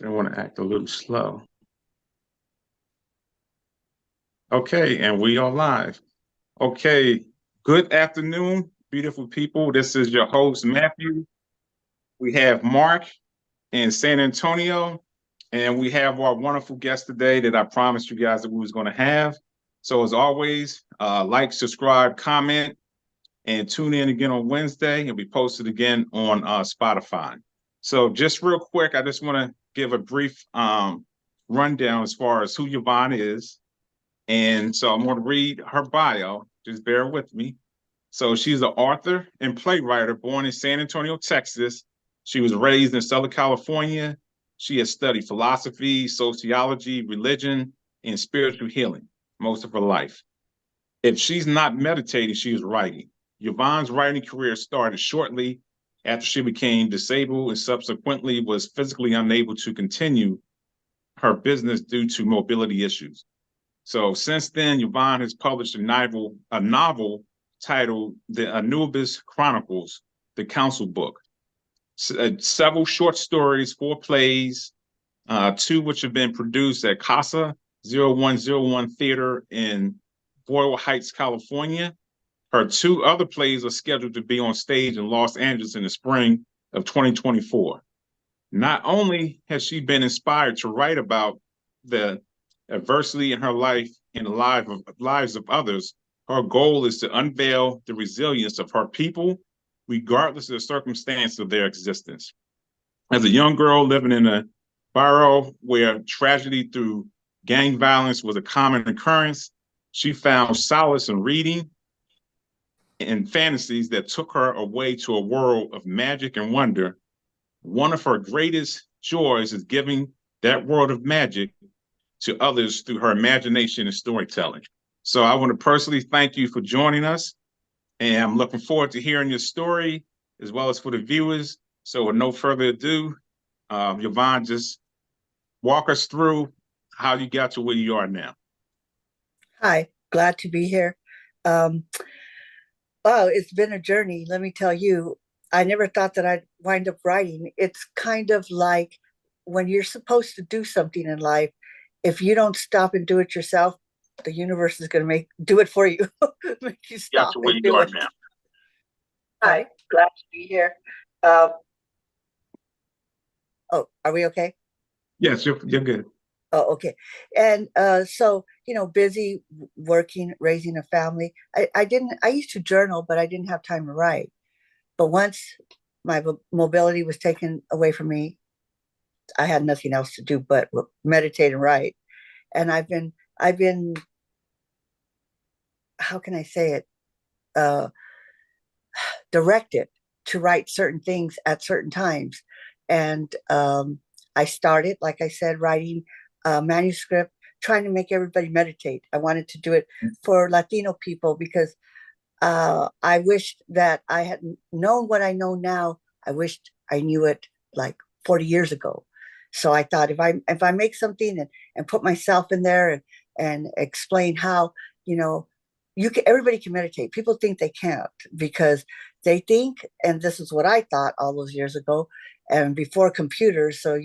I want to act a little slow. Okay, and we are live. Okay, good afternoon, beautiful people. This is your host, Matthew. We have Mark in San Antonio, and we have our wonderful guest today that I promised you guys that we was going to have. So as always, like, subscribe, comment, and tune in again on Wednesday. It'll be posted again on Spotify. So just real quick, I just want to give a brief rundown as far as who Yvonne is. And so I'm going to read her bio. Just bear with me. So she's an author and playwright born in San Antonio, Texas. She was raised in Southern California. She has studied philosophy, sociology, religion, and spiritual healing most of her life. If she's not meditating, she is writing. Yvonne's writing career started shortly after she became disabled and subsequently was physically unable to continue her business due to mobility issues. So since then, Yvonne has published a novel titled The Anubis Chronicles, the Council Book, several short stories, 4 plays, 2 which have been produced at Casa 0101 Theater in Boyle Heights, California. Her 2 other plays are scheduled to be on stage in Los Angeles in the spring of 2024. Not only has she been inspired to write about the adversity in her life and the lives of others, her goal is to unveil the resilience of her people, regardless of the circumstance of their existence. As a young girl living in a borough where tragedy through gang violence was a common occurrence, she found solace in reading and fantasies that took her away to a world of magic and wonder. One of her greatest joys is giving that world of magic to others through her imagination and storytelling. So I want to personally thank you for joining us. And I'm looking forward to hearing your story as well as for the viewers. So with no further ado, Yvonne, just walk us through how you got to where you are now. Hi, glad to be here. Wow, it's been a journey. Let me tell you, I never thought that I'd wind up writing. It's kind of like when you're supposed to do something in life, if you don't stop and do it yourself, the universe is going to do it for you, make you stop and do it. Now. Hi, glad to be here. Oh, are we okay? Yes, you're good. Oh, okay. And so, busy working, raising a family. I used to journal, but I didn't have time to write. But once my mobility was taken away from me, I had nothing else to do but meditate and write. And I've been, how can I say it? Directed to write certain things at certain times. And I started, like I said, writing a manuscript, trying to make everybody meditate. I wanted to do it for Latino people because I wished that I had known what I know now. I wished I knew it like 40 years ago. So I thought if I make something and put myself in there and explain how, everybody can meditate. People think they can't because they think, and this is what I thought all those years ago, and before computers, so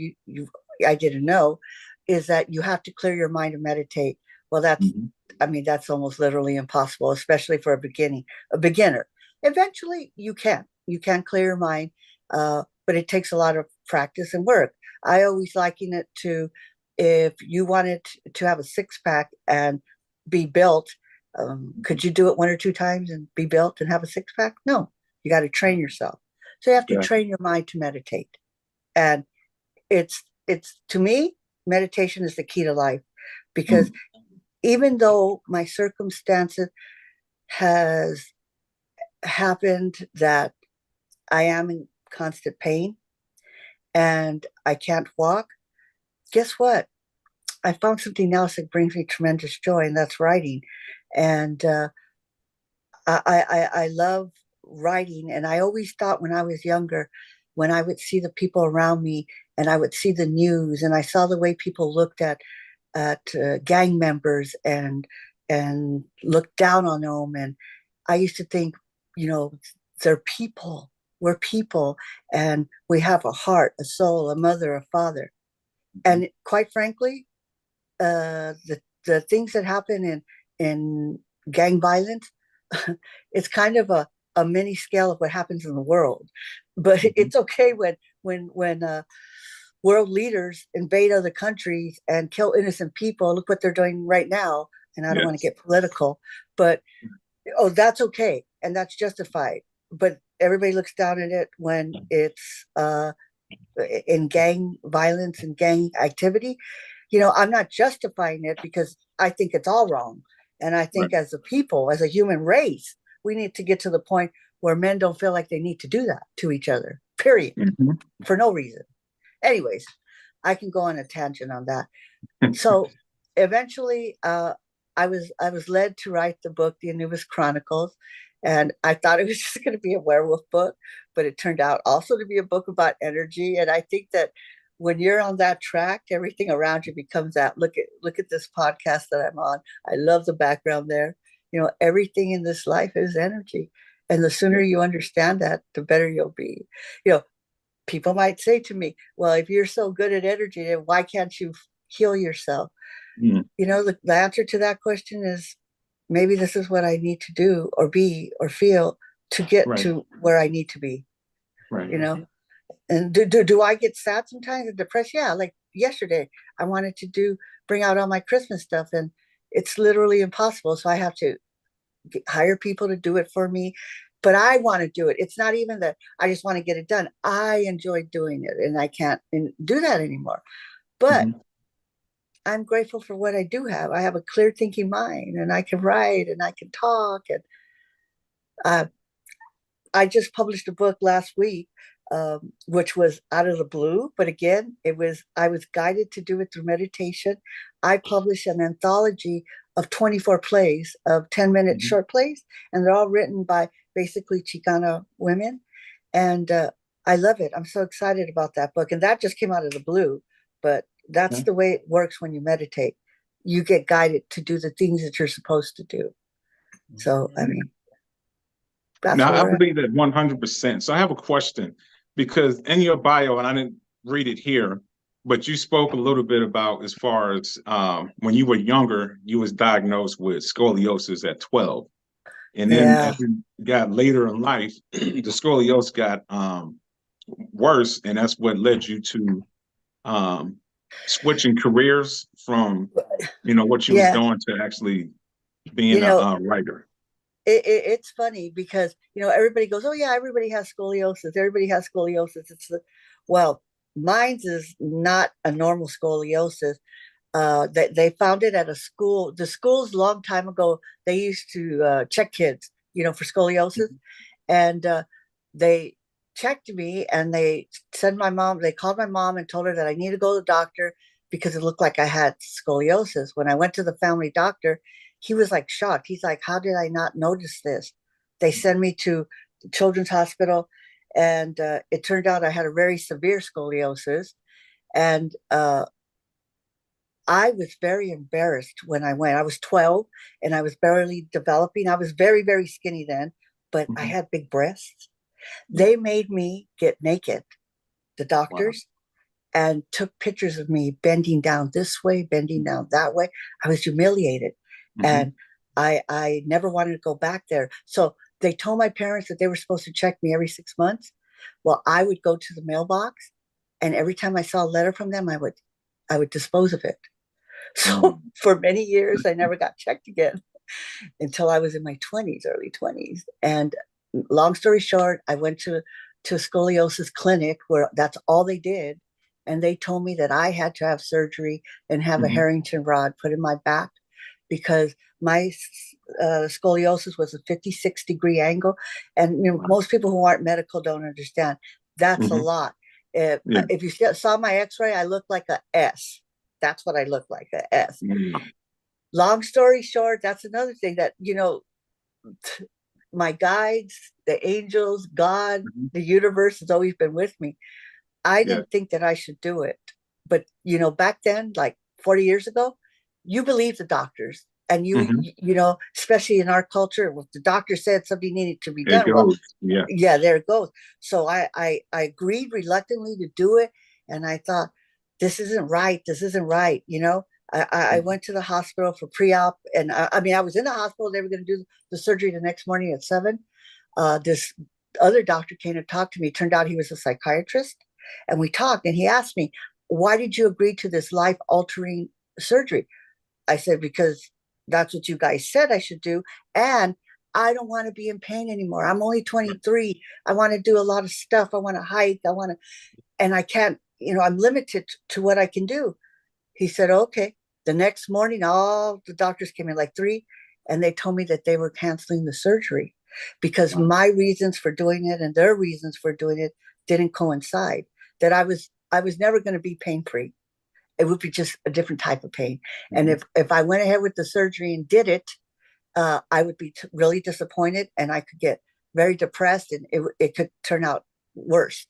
I didn't know, is that you have to clear your mind and meditate. Well, that's almost literally impossible, especially for a beginner. Eventually you can clear your mind, but it takes a lot of practice and work. I always liken it to if you wanted to have a 6-pack and be built, could you do it 1 or 2 times and be built and have a 6-pack? No, you got to train yourself. So you have to train your mind to meditate. And it's to me, meditation is the key to life because even though my circumstances has happened that I am in constant pain and I can't walk, guess what? I found something else that brings me tremendous joy, and that's writing. And I love writing. And I always thought when I was younger, when I would see the people around me and I would see the news and I saw the way people looked at gang members and looked down on them, and I used to think, they're people. We're people, and we have a heart, a soul, a mother, a father. And quite frankly, the things that happen in gang violence, it's kind of a mini scale of what happens in the world. But Mhm. it's okay when world leaders invade other countries and kill innocent people. Look what they're doing right now. And I don't want to Yes. get political, but oh, that's okay and that's justified. But everybody looks down at it when it's in gang violence and gang activity. I'm not justifying it because I think it's all wrong. And I Right. think as a people, as a human race, we need to get to the point where men don't feel like they need to do that to each other, period, Mhm. for no reason. Anyways, I can go on a tangent on that. So eventually, I was led to write the book, The Anubis Chronicles, and I thought it was just going to be a werewolf book, but it turned out also to be a book about energy. And I think that when you're on that track, everything around you becomes that. Look at this podcast that I'm on. I love the background there. Everything in this life is energy, and the sooner Yeah. you understand that, the better you'll be. You know, People might say to me, well, if you're so good at energy, then why can't you heal yourself? Mm. The answer to that question is maybe this is what I need to do or be or feel to get Right. to where I need to be, Right. you know? And do I get sad sometimes and depressed? Yeah, like yesterday, I wanted to bring out all my Christmas stuff and it's literally impossible. So I have to hire people to do it for me. But I want to do it. It's not even that I just want to get it done. I enjoy doing it and I can't do that anymore. But Mhm. I'm grateful for what I do have. I have a clear thinking mind and I can write and I can talk. And uh, I just published a book last week, which was out of the blue. But again, I was guided to do it through meditation. I published an anthology of 24 plays of 10-minute Mhm. short plays, and they're all written by basically Chicana women. And I love it. I'm so excited about that book. And that just came out of the blue. But that's Okay. the way it works when you meditate. You get guided to do the things that you're supposed to do. So, I mean, that's Now, I where we're at. believe that 100%. So I have a question because in your bio, and I didn't read it here, but you spoke a little bit about as far as when you were younger, you was diagnosed with scoliosis at 12. And then Yeah. as you got later in life, the scoliosis got worse, and that's what led you to um, switching careers from, what you was Yeah. doing to actually being You a, know, writer. it's funny because everybody goes, oh yeah, everybody has scoliosis, everybody has scoliosis. Well, mine's is not a normal scoliosis. They found it at a school. The schools long time ago, they used to check kids, for scoliosis, and they checked me and they called my mom and told her that I need to go to the doctor because it looked like I had scoliosis. When I went to the family doctor, he was like shocked. He's like, how did I not notice this? They sent me to the children's hospital, and it turned out I had a very severe scoliosis. And I was very embarrassed when I went. I was 12 and I was barely developing. I was very, very skinny then, but I Mhm. had big breasts. Yeah. They made me get naked, the Wow. doctors, and took pictures of me bending down this way, bending down that way. I was humiliated. Hmm. And I never wanted to go back there. So they told my parents that they were supposed to check me every 6 months. Well, I would go to the mailbox and every time I saw a letter from them, I would dispose of it. So Mm. for many years, I never got checked again until I was in my 20s, early 20s. And long story short, I went to a scoliosis clinic where that's all they did. And they told me that I had to have surgery and have a Mhm. Harrington rod put in my back because my scoliosis was a 56-degree angle. And Wow. most people who aren't medical don't understand. That's a Hmm. lot. If, Yeah. if you saw my x-ray, I look like a S. That's what I look like, a S. Mm. Long story short, that's another thing that, my guides, the angels, God, Mhm. the universe has always been with me. I Yeah. didn't think that I should do it. But, back then, like 40 years ago, you believe the doctors. And Hmm. especially in our culture, if the doctor said something needed to be It done, well, goes. Yeah. yeah, there it goes. So I agreed reluctantly to do it. And I thought, this isn't right. This isn't right. I Mhm. went to the hospital for pre-op, and I mean, I was in the hospital. They were going to do the surgery the next morning at 7. This other doctor came to talk to me. Turned out he was a psychiatrist, and we talked. And he asked me, "Why did you agree to this life-altering surgery?" I said, "Because that's what you guys said I should do, and I don't want to be in pain anymore. I'm only 23. I want to do a lot of stuff. I want to hike. I want to, and I can't. I'm limited to what I can do." He said, "Okay." The next morning, all the doctors came in, like 3, and they told me that they were canceling the surgery because Wow. my reasons for doing it and their reasons for doing it didn't coincide. That I was never going to be pain free. It would be just a different type of pain. And Mhm. if I went ahead with the surgery and did it, I would be really disappointed, and I could get very depressed, and it could turn out worse.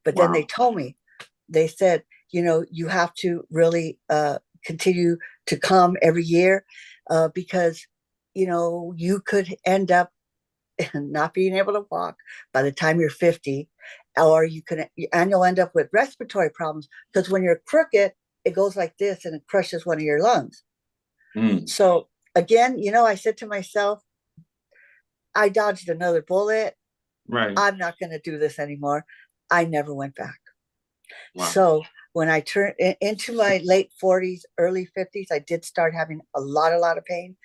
But then they Wow. told me, they said, you have to really continue to come every year, because you could end up not being able to walk by the time you're 50, or you'll end up with respiratory problems, because when you're crooked, it goes like this and it crushes one of your lungs. Mm. So again, I said to myself, I dodged another bullet. Right. I'm not going to do this anymore. I never went back. Wow. So when I turned into my late 40s, early 50s, I did start having a lot of pain.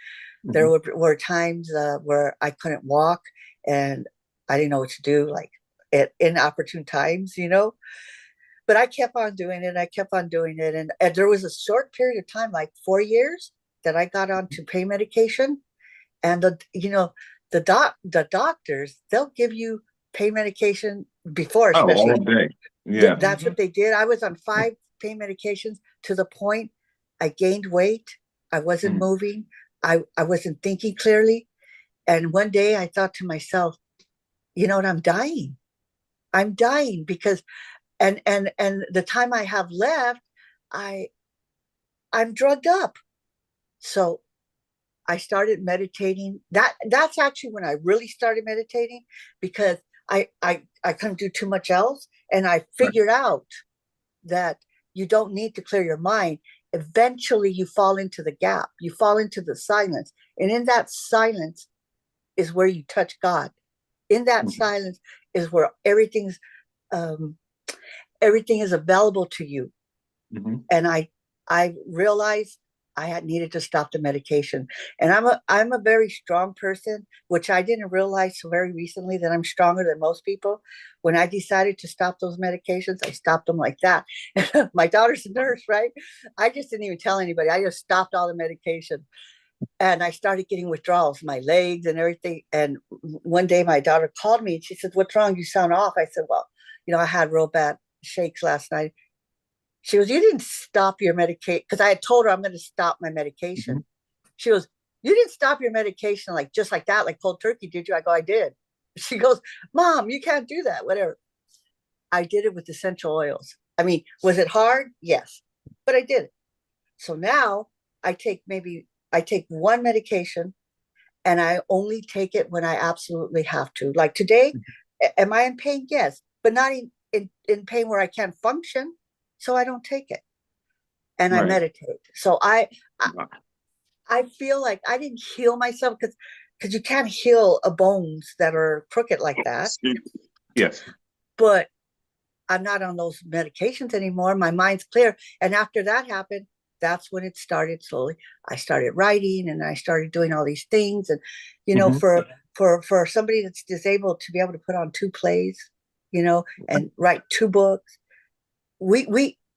There Mhm. were times where I couldn't walk, and I didn't know what to do, like at inopportune times. But I kept on doing it. I kept on doing it. And there was a short period of time, like 4 years, that I got onto pain medication. And the doctors, they'll give you pain medication before, Oh, all especially. day. Yeah. That's what they did. I was on 5 pain medications, to the point I gained weight. I wasn't Mm. moving. I wasn't thinking clearly. And one day I thought to myself, you know what, I'm dying. I'm dying because and the time I have left, I I'm drugged up. So I started meditating. That's actually when I really started meditating, because I couldn't do too much else. And I Right. figured out that you don't need to clear your mind. Eventually, you fall into the gap, you fall into the silence. And in that silence is where you touch God. In that Mhm. silence is where um, everything is available to you. Mhm. And I realized I had needed to stop the medication. And I'm a very strong person, which I didn't realize so very recently, that I'm stronger than most people. When I decided to stop those medications, I stopped them like that. My daughter's a nurse, right? I just didn't even tell anybody. I just stopped all the medication, and I started getting withdrawals, my legs and everything. And one day my daughter called me and she said, "What's wrong? You sound off." I said, "Well, I had real bad shakes last night." She goes, "You didn't stop your medication," because I had told her I'm going to stop my Mhm. medication. She goes, "You didn't stop your medication like just like that, like cold turkey, did you?" I go, "I did." She goes, "Mom, you can't do that." Whatever. I did it with essential oils. I mean, was it hard? Yes, but I did it. So now I take one medication, and I only take it when I absolutely have to. Like today, am I in pain? Yes, but not in pain where I can't function. So I don't take it, and I Right. meditate. So I Wow. I feel like I didn't heal myself, because you can't heal a bones that are crooked like that. Yes. But I'm not on those medications anymore. My mind's clear. And after that happened, that's when it started slowly. I started writing, and I started doing all these things. And Mhm. for somebody that's disabled to be able to put on 2 plays, and write 2 books,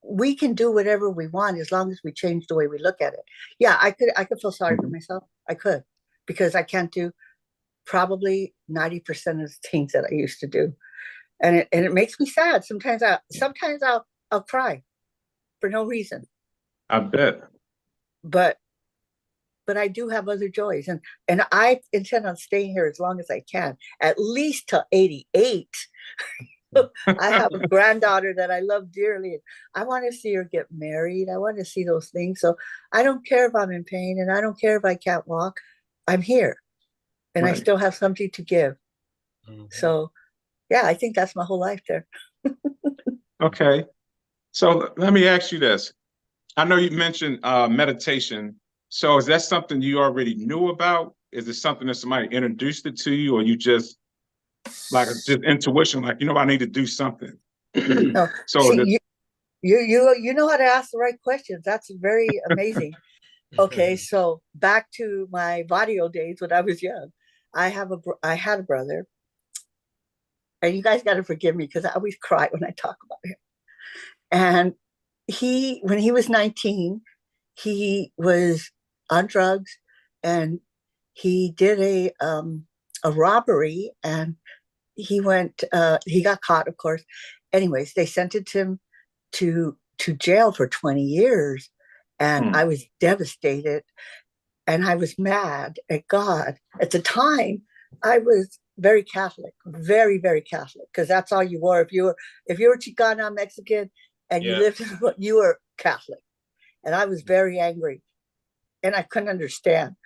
we can do whatever we want as long as we change the way we look at it. Yeah, I could feel sorry for Mhm. myself. I could, because I can't do probably 90% of the things that I used to do. And it makes me sad. Sometimes I'll cry for no reason. I bet. But I do have other joys, and I intend on staying here as long as I can, at least till 88. I have a granddaughter that I love dearly. I want to see her get married. I want to see those things. So I don't care if I'm in pain, and I don't care if I can't walk. I'm here, and I Right. still have something to give. Mhm. So yeah, I think that's my whole life there. Okay. So let me ask you this. I know you mentioned meditation. So is that something you already knew about? Is it something that somebody introduced it to you, or you just like just intuition, like, I need to do something? No, So see, that, you know how to ask the right questions. That's very amazing. Okay, so back to my Vadio days when I was young. I had a brother, and you guys got to forgive me because I always cry when I talk about him. And when he was 19, he was on drugs, and he did a robbery, and he got caught, of course. Anyways, they sentenced him to jail for 20 years, and hmm, I was devastated, and I was mad at God. At the time, I was very Catholic, very, very Catholic, because that's all you were. If you were Chicana Mexican and you yeah. lived, you were Catholic. And I was very angry, and I couldn't understand.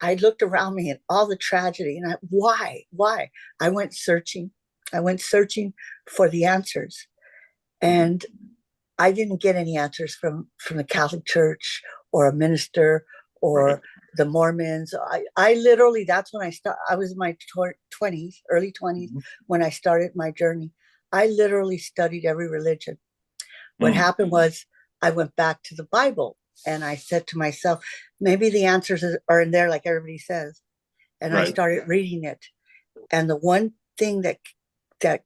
I looked around me and all the tragedy, and why? I went searching. I went searching for the answers, and I didn't get any answers from the Catholic Church or a minister Right. or the Mormons. I literally, that's when I was in my 20s, early 20s, Mhm. when I started my journey. I literally studied every religion. What Mm, happened was I went back to the Bible, and I said to myself, maybe the answers are in there, like everybody says. And I right. started reading it. And the one thing that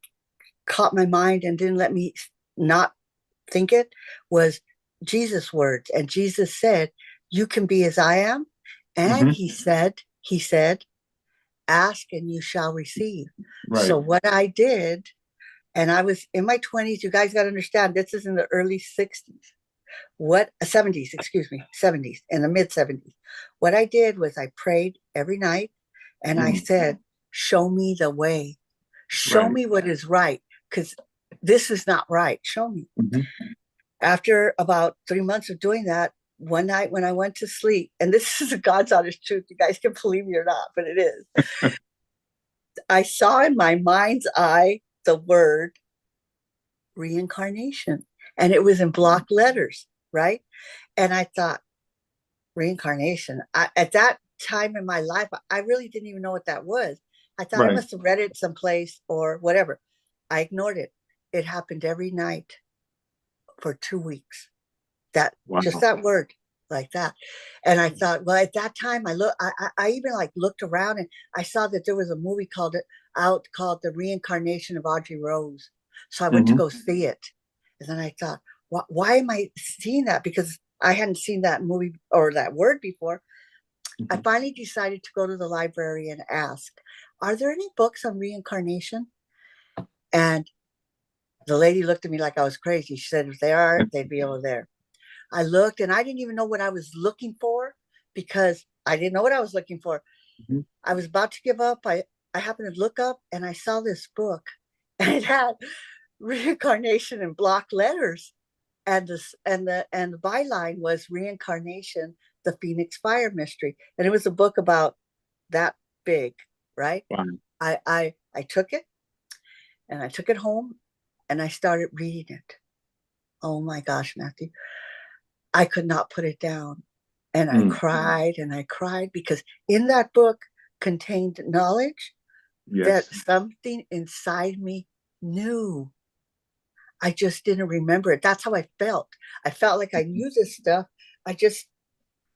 caught my mind and didn't let me not think it was Jesus' words. And Jesus said, "You can be as I am." And Hmm. he said, "Ask and you shall receive." Right. So what I did, and I was in my 20s, you guys got to understand, this is in the early 60s. What 70s, excuse me, 70s, in the mid 70s. What I did was I prayed every night, and I Mm, said, "Show me the way. Show right. me what is right, because this is not right. Show me." Hmm. After about 3 months of doing that, one night when I went to sleep, and this is a God's honest truth, you guys can believe me or not, but it is. I saw in my mind's eye the word reincarnation, and it was in block letters, right? And I thought, reincarnation. At that time in my life, I really didn't even know what that was. I thought I Right. must have read it someplace or whatever. I ignored it. It happened every night for 2 weeks. That just Wow. that word, like that. And I thought, well, at that time, I even like looked around, and I saw that there was a movie called The Reincarnation of Audrey Rose. So I went to Hmm. go see it, and then I thought, why am I seeing that? Because I hadn't seen that movie or that word before. I Hmm. finally decided to go to the library and ask, "Are there any books on reincarnation?" And the lady looked at me like I was crazy. She said, "If they are, they'd be over there." I looked, and I didn't even know what I was looking for, because I didn't know what I was looking for. Hmm. I was about to give up. I happened to look up, and I saw this book, and it had reincarnation in block letters. And the byline was Reincarnation, the Phoenix Fire Mystery. And it was a book about that big, right? Wow. I took it, and I took it home, and I started reading it. Oh my gosh, Matthew. I could not put it down. And I Mm, cried and I cried, because in that book contained knowledge that yes. something inside me knew. I just didn't remember it. That's how I felt. I felt like I knew this stuff. I just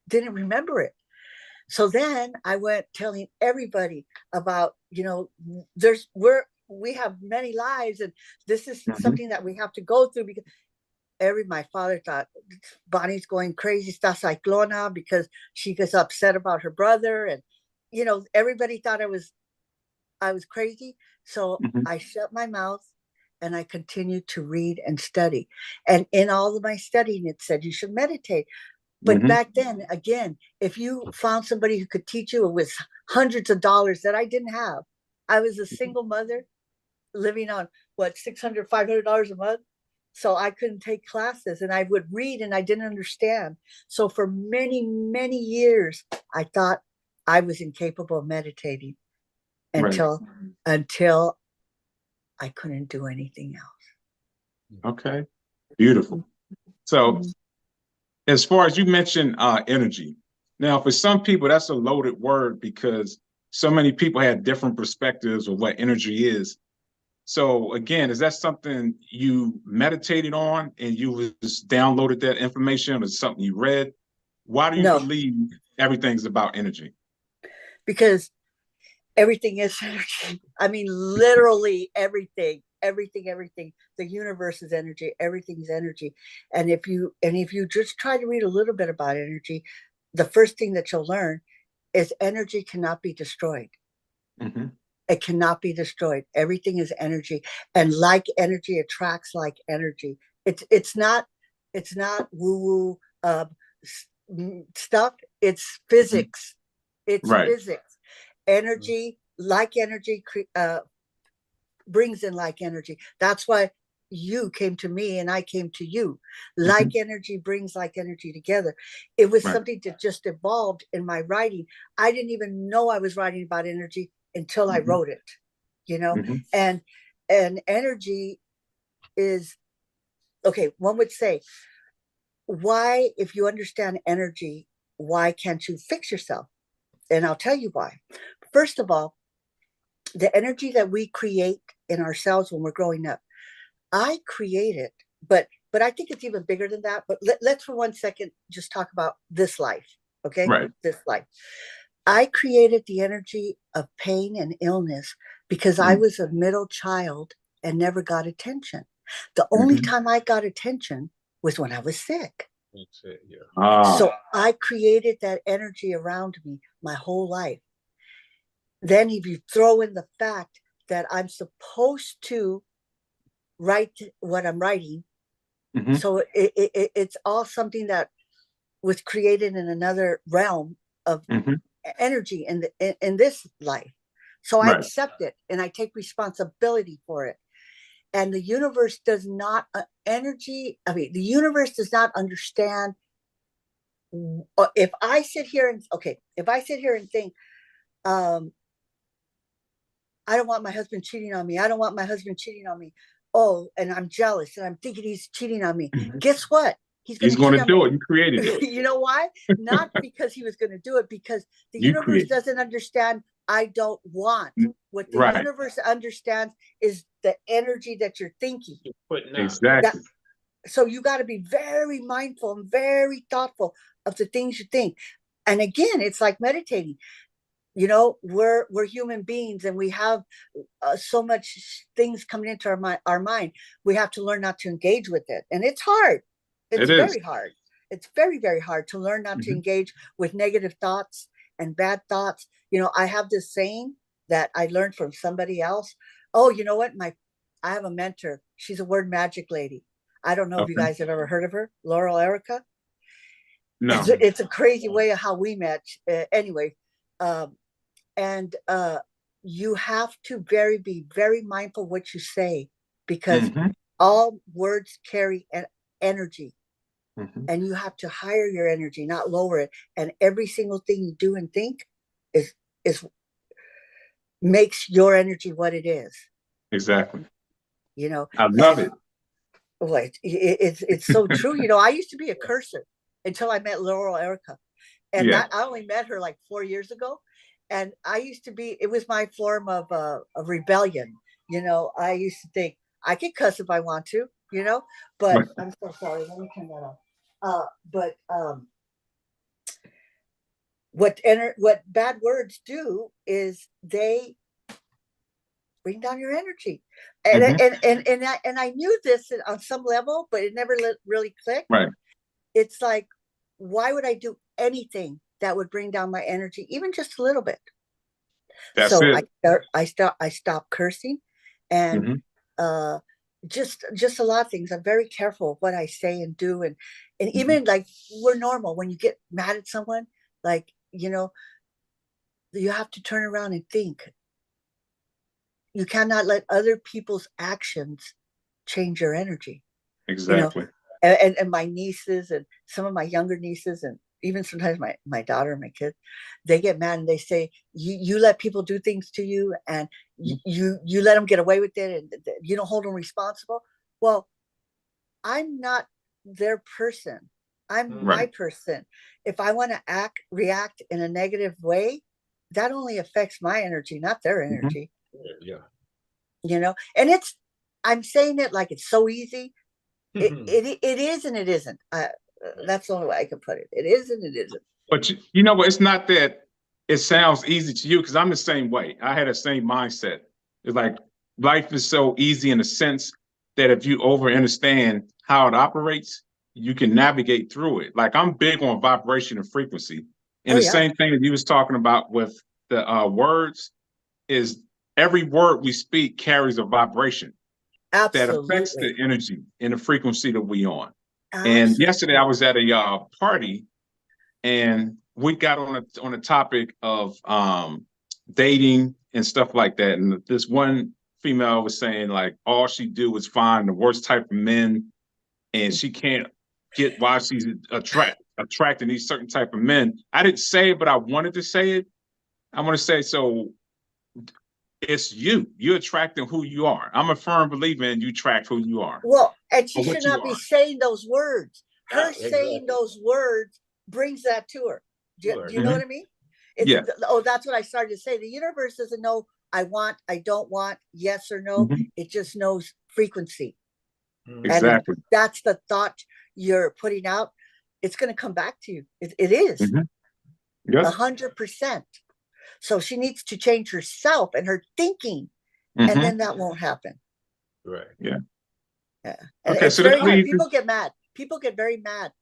didn't remember it. So then I went telling everybody about, we have many lives, and this is Hmm. something that we have to go through, because my father thought Bonnie's going crazy, está cyclona, because she gets upset about her brother, and everybody thought I was crazy. So Hmm. I shut my mouth, and I continued to read and study. And in all of my studying, it said you should meditate. But Hmm. back then, again, if you found somebody who could teach you, it was hundreds of dollars that I didn't have. I was a single mother living on what, $600, $500 a month. So I couldn't take classes, and I would read and I didn't understand. So for many, many years, I thought I was incapable of meditating, Right. until I couldn't do anything else. Okay. Beautiful. So Mhm. as far as you mentioned, energy. Now, for some people, that's a loaded word because so many people have different perspectives of what energy is. So again, is that something you meditated on and you just downloaded that information or something you read? Why do you No, believe everything's about energy? because everything is energy. I mean, literally everything, everything. The universe is energy. Everything's energy. And if you just try to read a little bit about energy, the first thing that you'll learn is energy cannot be destroyed. Hmm. It cannot be destroyed. Everything is energy, and like energy attracts like energy. It's not woo woo stuff. It's Hmm. physics. It's Right. physics. Energy, like energy, brings in like energy. That's why you came to me and I came to you. Like Hmm. energy brings like energy together. It was Right. something that just evolved in my writing. I didn't even know I was writing about energy until I Hmm. wrote it, you know? Hmm. And energy is okay, one would say, why, if you understand energy, why can't you fix yourself? And I'll tell you why. First of all, the energy that we create in ourselves when we're growing up, I create it, but I think it's even bigger than that. But let's for 1 second just talk about this life, okay? Right. This life. I created the energy of pain and illness because I Mm-hmm. was a middle child and never got attention. The only Mm-hmm. time I got attention was when I was sick. That's it. Yeah. Ah. So I created that energy around me my whole life. Then, if you throw in the fact that I'm supposed to write what I'm writing, Hmm. so it's all something that was created in another realm of Hmm. energy in this life. So I Right. accept it and I take responsibility for it. And the universe does not the universe does not understand. If I sit here and okay, if I sit here and think, um, I don't want my husband cheating on me. I don't want my husband cheating on me. Oh, and I'm jealous and I'm thinking he's cheating on me. Hmm. Guess what? He's going He's to going cheat to on do me. it. You created it. You know why? Not because he was going to do it, because the You universe created doesn't understand. I don't want. it. What the Right. universe understands is the energy that you're thinking. You're putting out. That Exactly. so you got to be very mindful and very thoughtful of the things you think. And again, it's like meditating. We're human beings and we have so much things coming into our mind. We have to learn not to engage with it, and it's hard. It's It is. very hard. It's very, very hard to learn not to Hmm. engage with negative thoughts and bad thoughts. I have this saying that I learned from somebody else. Oh, you know what? I have a mentor. She's a word magic lady. I don't know if you Okay. guys have ever heard of her, Laurel Erica. it's No. a, it's a crazy way of how we met. Anyway, um, and you have to be very mindful what you say, because Hmm. all words carry an energy, Hmm. and you have to higher your energy, not lower it. And every single thing you do and think is makes your energy what it is. Exactly. You know, I love and it. well, it's so true. I used to be a cursor until I met Laurel Erica, and Yeah. that I only met her like 4 years ago. And I used to be. It was my form of rebellion. I used to think I could cuss if I want to. But Right. I'm so sorry. Let me turn that off. But what bad words do is they bring down your energy. And Hmm. I knew this on some level, but it never really clicked. Right. It's like, why would I do anything that would bring down my energy, even just a little bit? That's So it. I stopped cursing, and Hmm. uh, just a lot of things. I'm very careful of what I say and do, and Hmm. even like we're normal. When you get mad at someone, like you have to turn around and think. You cannot let other people's actions change your energy. You know, Exactly. and my nieces and some of my younger nieces, and even sometimes my daughter and my kids, they get mad and they say, you let people do things to you, and you let them get away with it, and you don't hold them responsible. Well, I'm not their person. I'm Right. my person. If I want to react in a negative way, that only affects my energy, not their Mhm. energy, Yeah. and I'm saying it like it's so easy. It is and it isn't. That's the only way I can put it. It is and it isn't. But you know what? It's not that it sounds easy to you because I'm the same way. I had the same mindset. It's like life is so easy in a sense that if you over understand how it operates, you can navigate through it. Like I'm big on vibration and frequency. And Oh the yeah, same thing that you was talking about with the words is every word we speak carries a vibration that affects the absolutely, energy and the frequency that we on. And yesterday I absolutely. was at a party and we got on a topic of dating and stuff like that. And this one female was saying like all she do is find the worst type of men, and she can't get why she's attracting these certain type of men. I didn't say it, but I wanted to say it. I want to say so. It's you. You're attracting who you are. I'm a firm believer in you attract who you are Well, and she or should what you not be are. saying those words. Her saying Exactly. those words brings that to her. Do Sure. you know Hmm. what I mean? It's Yeah. oh, that's what I started to say. The universe doesn't know I want, I don't want, yes or no. Hmm. It just knows frequency. And if Exactly. that's the thought you're putting out, it's going to come back to you. It is Hmm. Yep. 100%. So she needs to change herself and her thinking, and Hmm. then that won't happen. Right. Yeah. Yeah. And Okay. it's So that very hard. leads. People get mad. People get very mad,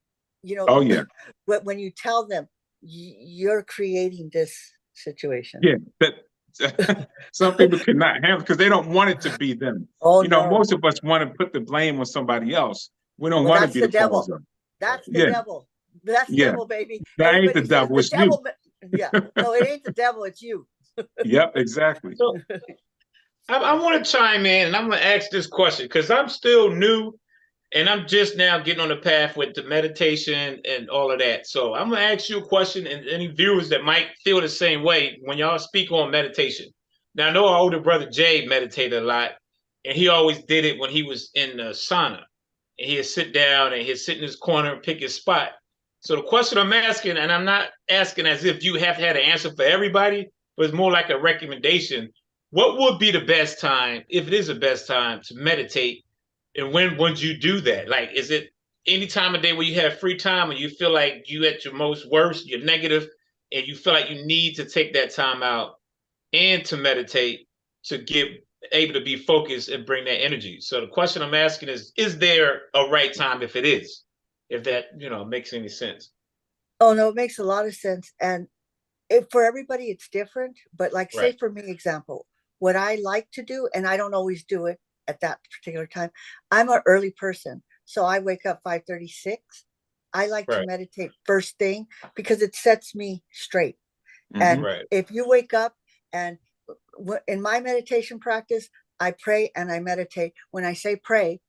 you know, Oh yeah. when you tell them you're creating this situation. Yeah, that some people cannot handle because they don't want it to be them. Oh You know, no. most of us want to put the blame on somebody else. We don't Well, want to that's be the the cause devil. of it. That's the Yeah, devil. That's the yeah. devil, baby. That ain't the Everybody says devil, the it's you. devil. Yeah. No, it ain't the devil, it's you. Yep, exactly. So I want to chime in and I'm going to ask this question because I'm still new and I'm just now getting on the path with the meditation and all of that. So I'm going to ask you a question and any viewers that might feel the same way when y'all speak on meditation. Now, I know our older brother Jay meditated a lot and he always did it when he was in the sauna. And he'd sit down and he'd sit in his corner and pick his spot. So the question I'm asking, and I'm not asking as if you have had an answer for everybody, but it's more like a recommendation. What would be the best time, if it is the best time, to meditate? And when would you do that? Like, is it any time of day where you have free time and you feel like you at your most worst, you're negative, and you feel like you need to take that time out and to meditate to get able to be focused and bring that energy. So the question I'm asking is there a right time if it is? If that, makes any sense. Oh no, it makes a lot of sense. And for everybody it's different, but like say Right. for me example, what I like to do, and I don't always do it at that particular time. I'm an early person, so I wake up 5:36. I like to Right. meditate first thing because it sets me straight. Hmm. And Right. if you wake up and in my meditation practice, I pray and I meditate. When I say pray,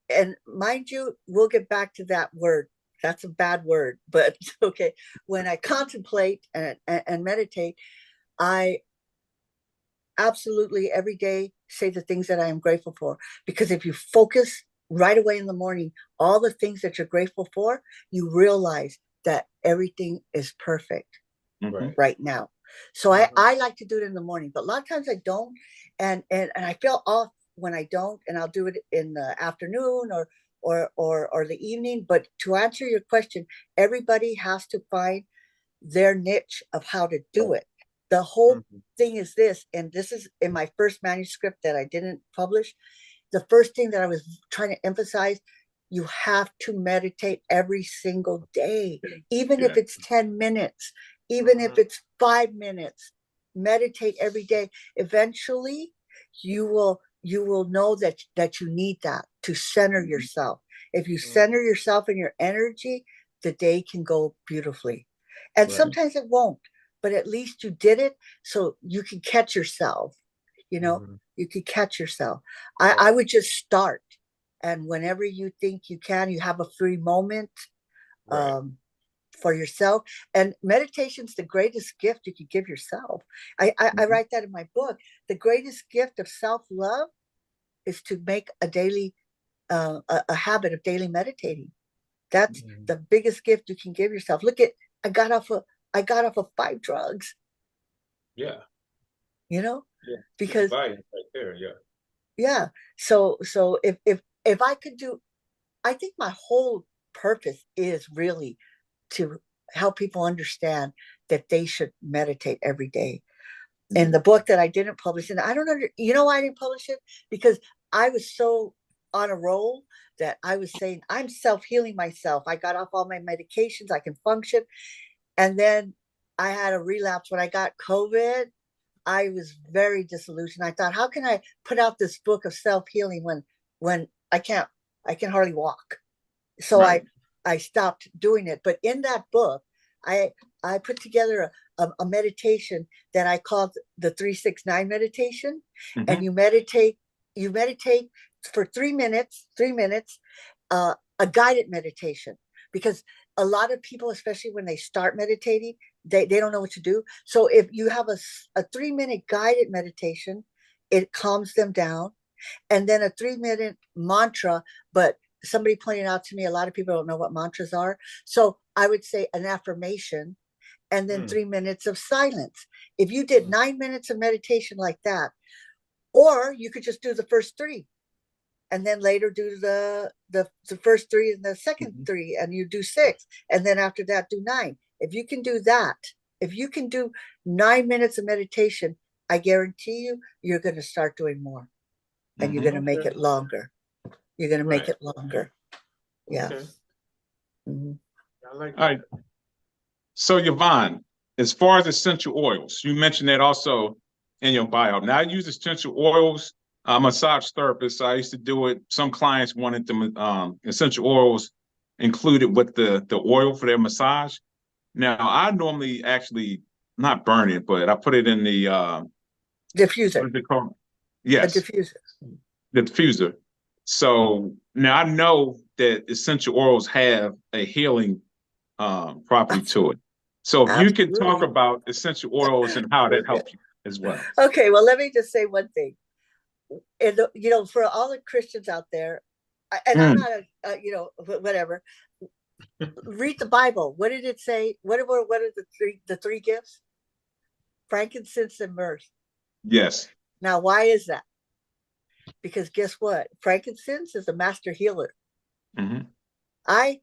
and mind you, we'll get back to that word. That's a bad word, but okay. When I contemplate and meditate, I absolutely every day say the things that I am grateful for. Because if you focus right away in the morning, all the things that you're grateful for, you realize that everything is perfect Hmm. Right. right now. So I like to do it in the morning, but a lot of times I don't, and I feel off when I don't, and I'll do it in the afternoon or the evening. But to answer your question, everybody has to find their niche of how to do it. The whole Mhm. thing is this, and this is in my first manuscript that I didn't publish. The first thing that I was trying to emphasize, you have to meditate every single day, even Yeah. if it's 10 minutes, even if it's 5 minutes. Meditate every day. Eventually, you will know that you need that to center Hmm. yourself. If you center yourself and your energy, the day can go beautifully. And Right. sometimes it won't, but at least you did it so you can catch yourself. You know, Mhm. you could catch yourself. I Right. would just start. And whenever you think you can, you have a free moment Right. um, for yourself. And meditation's the greatest gift you could give yourself. I Hmm. write that in my book. The greatest gift of self love is to make a daily a habit of daily meditating. That's the biggest gift you can give yourself. Look at, I got off of 5 drugs, Yeah. you know, Yeah. because Right there. Yeah. yeah. So if I could do, I think my whole purpose is really to help people understand that they should meditate every day. In the book that I didn't publish, and I don't know, you know why I didn't publish it? Because I was so on a roll that I was saying, I'm self-healing myself. I got off all my medications, I can function. And then I had a relapse when I got COVID. I was very disillusioned. I thought, how can I put out this book of self-healing when I can hardly walk? So Right. I stopped doing it. But in that book, I I put together a meditation that I called the 369 meditation. And Mhm. you meditate for 3 minutes, a guided meditation. Because a lot of people, especially when they start meditating, they don't know what to do. So if you have a 3-minute guided meditation, it calms them down. And then a 3-minute mantra. But somebody pointed out to me, a lot of people don't know what mantras are. So I would say an affirmation and then 3 minutes of silence. If you did 9 minutes of meditation like that, or you could just do the first 3 and then later do the first 3 and the second 3, and you do 6, and then after that do 9. If you can do that, if you can do 9 minutes of meditation, I guarantee you're going to start doing more, and you're going to make it longer. You're going to make it longer. Yeah. Okay. Mhm. I like All right. So Yvonne, as far as essential oils, you mentioned that also in your bio. Now I use essential oils. I'm a massage therapist, so I used to do it. Some clients wanted the essential oils included with the oil for their massage. Now I normally actually not burn it, but I put it in the what Diffuser. is it called? A Yes, diffuser. the diffuser. So now I know that essential oils have a healing property to it. So if you could talk Absolutely. about essential oils and how that helps you as well. Okay, well, let me just say one thing. And for all the Christians out there, and I'm Mm, not whatever. Read the Bible. What did it say? What are the three gifts? Frankincense and myrrh. yes. Now, why is that? Because guess what? Frankincense is a master healer. Hmm. I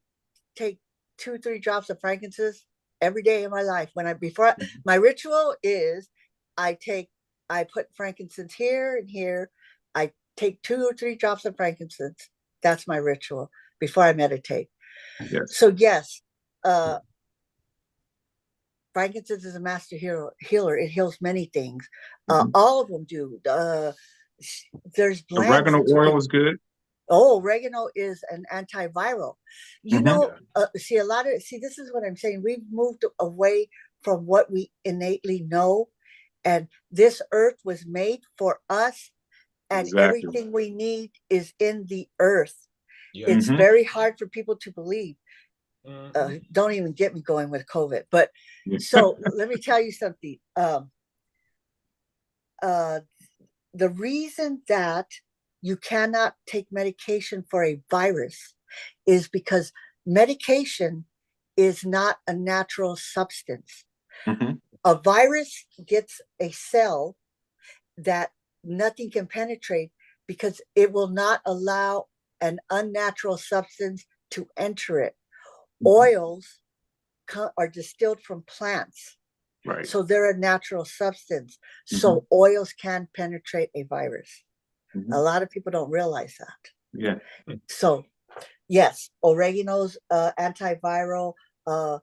take 2-3 drops of frankincense every day in my life. My ritual is I put frankincense here and here. I take 2 or 3 drops of frankincense. That's my ritual before I meditate. Yes. So yes, frankincense is a master healer. It heals many things. Hmm. All of them do. There's blends Oregano that you oil can. is good. Oh, oregano is an antiviral. Hmm. See, this is what I'm saying. We've moved away from what we innately know, and this earth was made for us, and Exactly. everything we need is in the earth. Yeah. It's Hmm. very hard for people to believe. Don't even get me going with COVID. But so let me tell you something. The reason that you cannot take medication for a virus is because medication is not a natural substance. Hmm. A virus gets a cell that nothing can penetrate because it will not allow an unnatural substance to enter it. Oils are distilled from plants, Right. so they're a natural substance. Hmm. So oils can penetrate a virus. Hmm. A lot of people don't realize that. Yeah. So yes, oregano's antiviral. Oh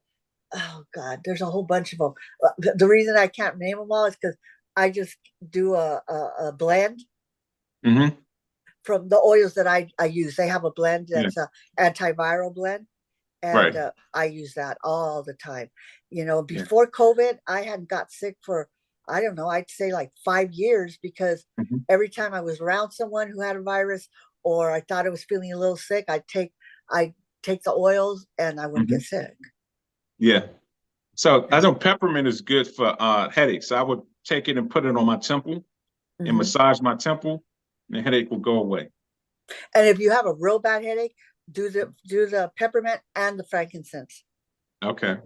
God, there's a whole bunch of them. The reason I can't name them all is because I just do a blend Hmm. from the oils that I use. They have a blend Yeah. that's a antiviral blend, and Right. I use that all the time. Yeah. Before COVID, I hadn't got sick for, I don't know, I'd say like 5 years, because Hmm. every time I was around someone who had a virus, or I thought I was feeling a little sick, I take the oils and I wouldn't Hmm. get sick. Yeah. So I Yeah. know peppermint is good for headaches. I would take it and put it on my temple and Mm-hmm. massage my temple, and the headache will go away. And if you have a real bad headache, do the peppermint and the frankincense. Okay.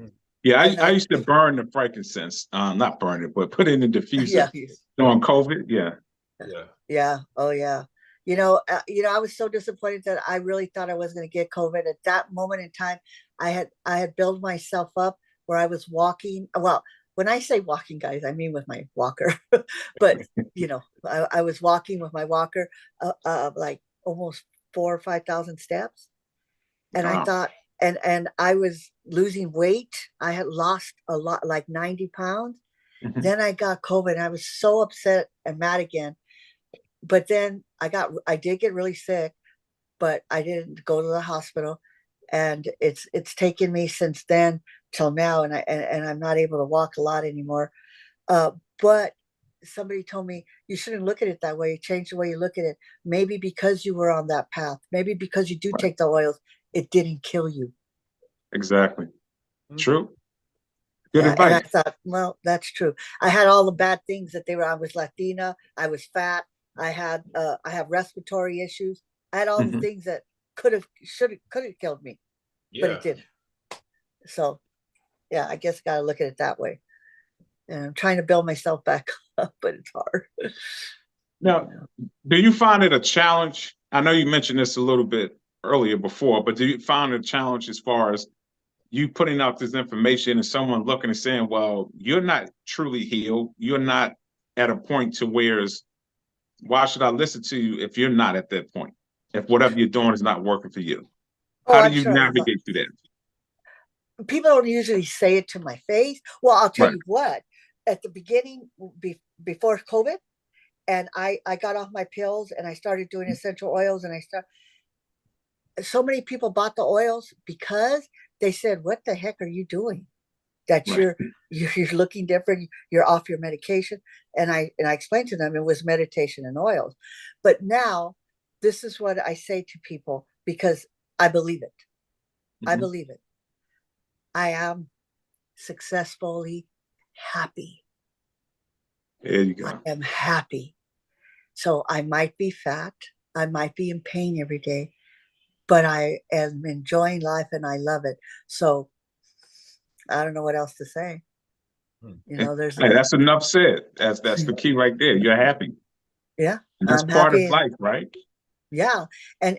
Yeah, And I used to burn the frankincense. Not burn it, but put it in the diffuser yeah, during COVID. Yeah. Yeah. yeah, oh yeah. I was so disappointed that I really thought I was going to get COVID. At that moment in time, I had built myself up where I was walking. Well, when I say walking, guys, I mean with my walker. But I was walking with my walker, like almost 4 or 5 thousand steps, and I Wow. thought, and I was losing weight. I had lost a lot, like 90 pounds. Mhm. Then I got COVID, and I was so upset and mad again. But then I did get really sick, but I didn't go to the hospital, and it's taken me since then till now, and I'm not able to walk a lot anymore. But somebody told me you shouldn't look at it that way. Change the way you look at it. Maybe because you were on that path, maybe because you do Right. take the oils, it didn't kill you. Exactly. True. Good Yeah, and I advice. thought, well, that's true. I had all the bad things that they were. I was Latina. I was fat. I have respiratory issues. I had all the Mhm. things that could have killed me, but Yeah. it didn't. So yeah, I guess gotta look at it that way. And I'm trying to build myself back up, but it's hard. Now, do you find it a challenge? I know you mentioned this a little bit earlier before, but do you find it a challenge as far as you putting out this information and someone looking and saying, well, you're not truly healed. You're not at a point to where is, why should I listen to you if you're not at that point? If whatever you're doing is not working for you. Oh, How do I'm you sure navigate through that? people don't usually say it to my face. Well, I'll tell Right. you what. At the beginning, before COVID, and I got off my pills and I started doing essential oils, and so many people bought the oils because they said, "What the heck are you doing? That Right. you're looking different. You're off your medication." And I explained to them it was meditation and oils. But now, this is what I say to people because I believe it. I Mhm. believe it. I am successfully happy. There you I go. am happy. So I might be fat. I might be in pain every day, but I am enjoying life and I love it. So I don't know what else to say. There's Hey, that's enough said. That's the key right there. You're happy. yeah, And that's I'm part of happy. life, right? Yeah, and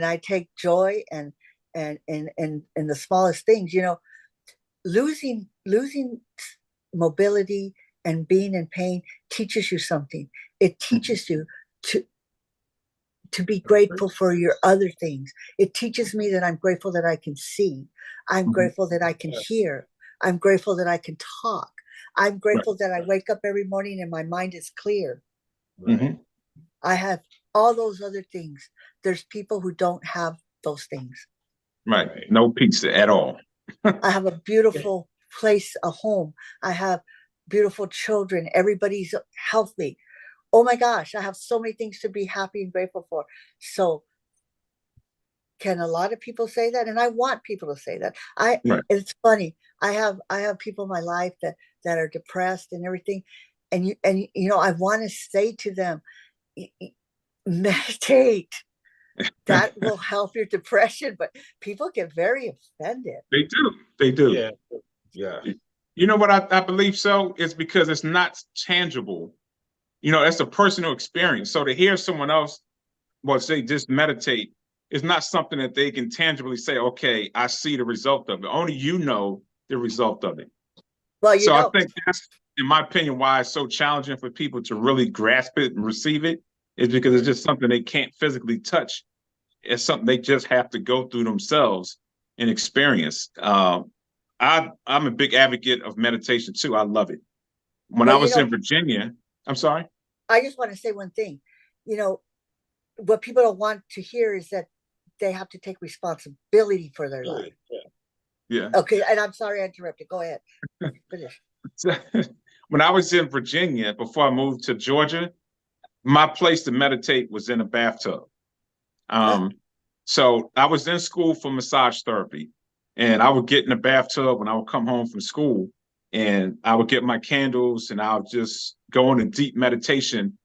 I take joy and the smallest things. Losing mobility and being in pain teaches you something. It Mhm. teaches you to to be grateful for your other things. It teaches me that I'm grateful that I can see. I'm Mhm. grateful that I can hear. I'm grateful that I can talk. I'm Right. grateful that I wake up every morning and my mind is clear. Right. Mhm. I have all those other things. There's people who don't have those things. Right. Right. No pizza at all. I have a beautiful place, a home. I have beautiful children. Everybody's healthy. Oh my gosh, I have so many things to be happy and grateful for. So can a lot of people say that? And I want people to say that. Right. It's funny. I have people in my life that are depressed and everything. And I want to say to them, meditate. That will help your depression, but people get very offended. They do. They do. Yeah. Yeah. You know what I believe so? It's because it's not tangible. It's a personal experience. So to hear someone else, well, say just meditate, is not something that they can tangibly say, okay, I see the result of it. Only you know the result of it. Well, So I think that's, in my opinion, why it's so challenging for people to really grasp it and receive it, is because it's just something they can't physically touch. It's something they just have to go through themselves and experience. I'm a big advocate of meditation too. I love it. When well, I was in Virginia, I'm sorry. I just want to say one thing. You know, what people don't want to hear is that they have to take responsibility for their life. Yeah. Okay, and I'm sorry I interrupted. Go ahead. Finish. When I was in Virginia before I moved to Georgia, my place to meditate was in a bathtub. Yeah. So I was in school for massage therapy, and I would get in the bathtub when I would come home from school, and I would get my candles, and I would just go into deep meditation.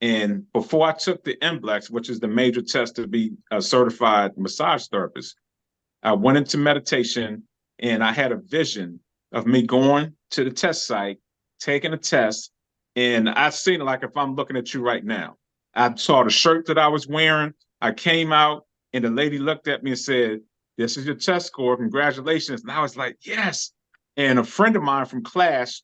And before I took the NBLEX, which is the major test to be a certified massage therapist, I went into meditation and I had a vision of me going to the test site, taking a test. And I've seen it like if I'm looking at you right now. I saw the shirt that I was wearing. I came out and the lady looked at me and said, "This is your test score. Congratulations." And I was like, yes. And a friend of mine from class,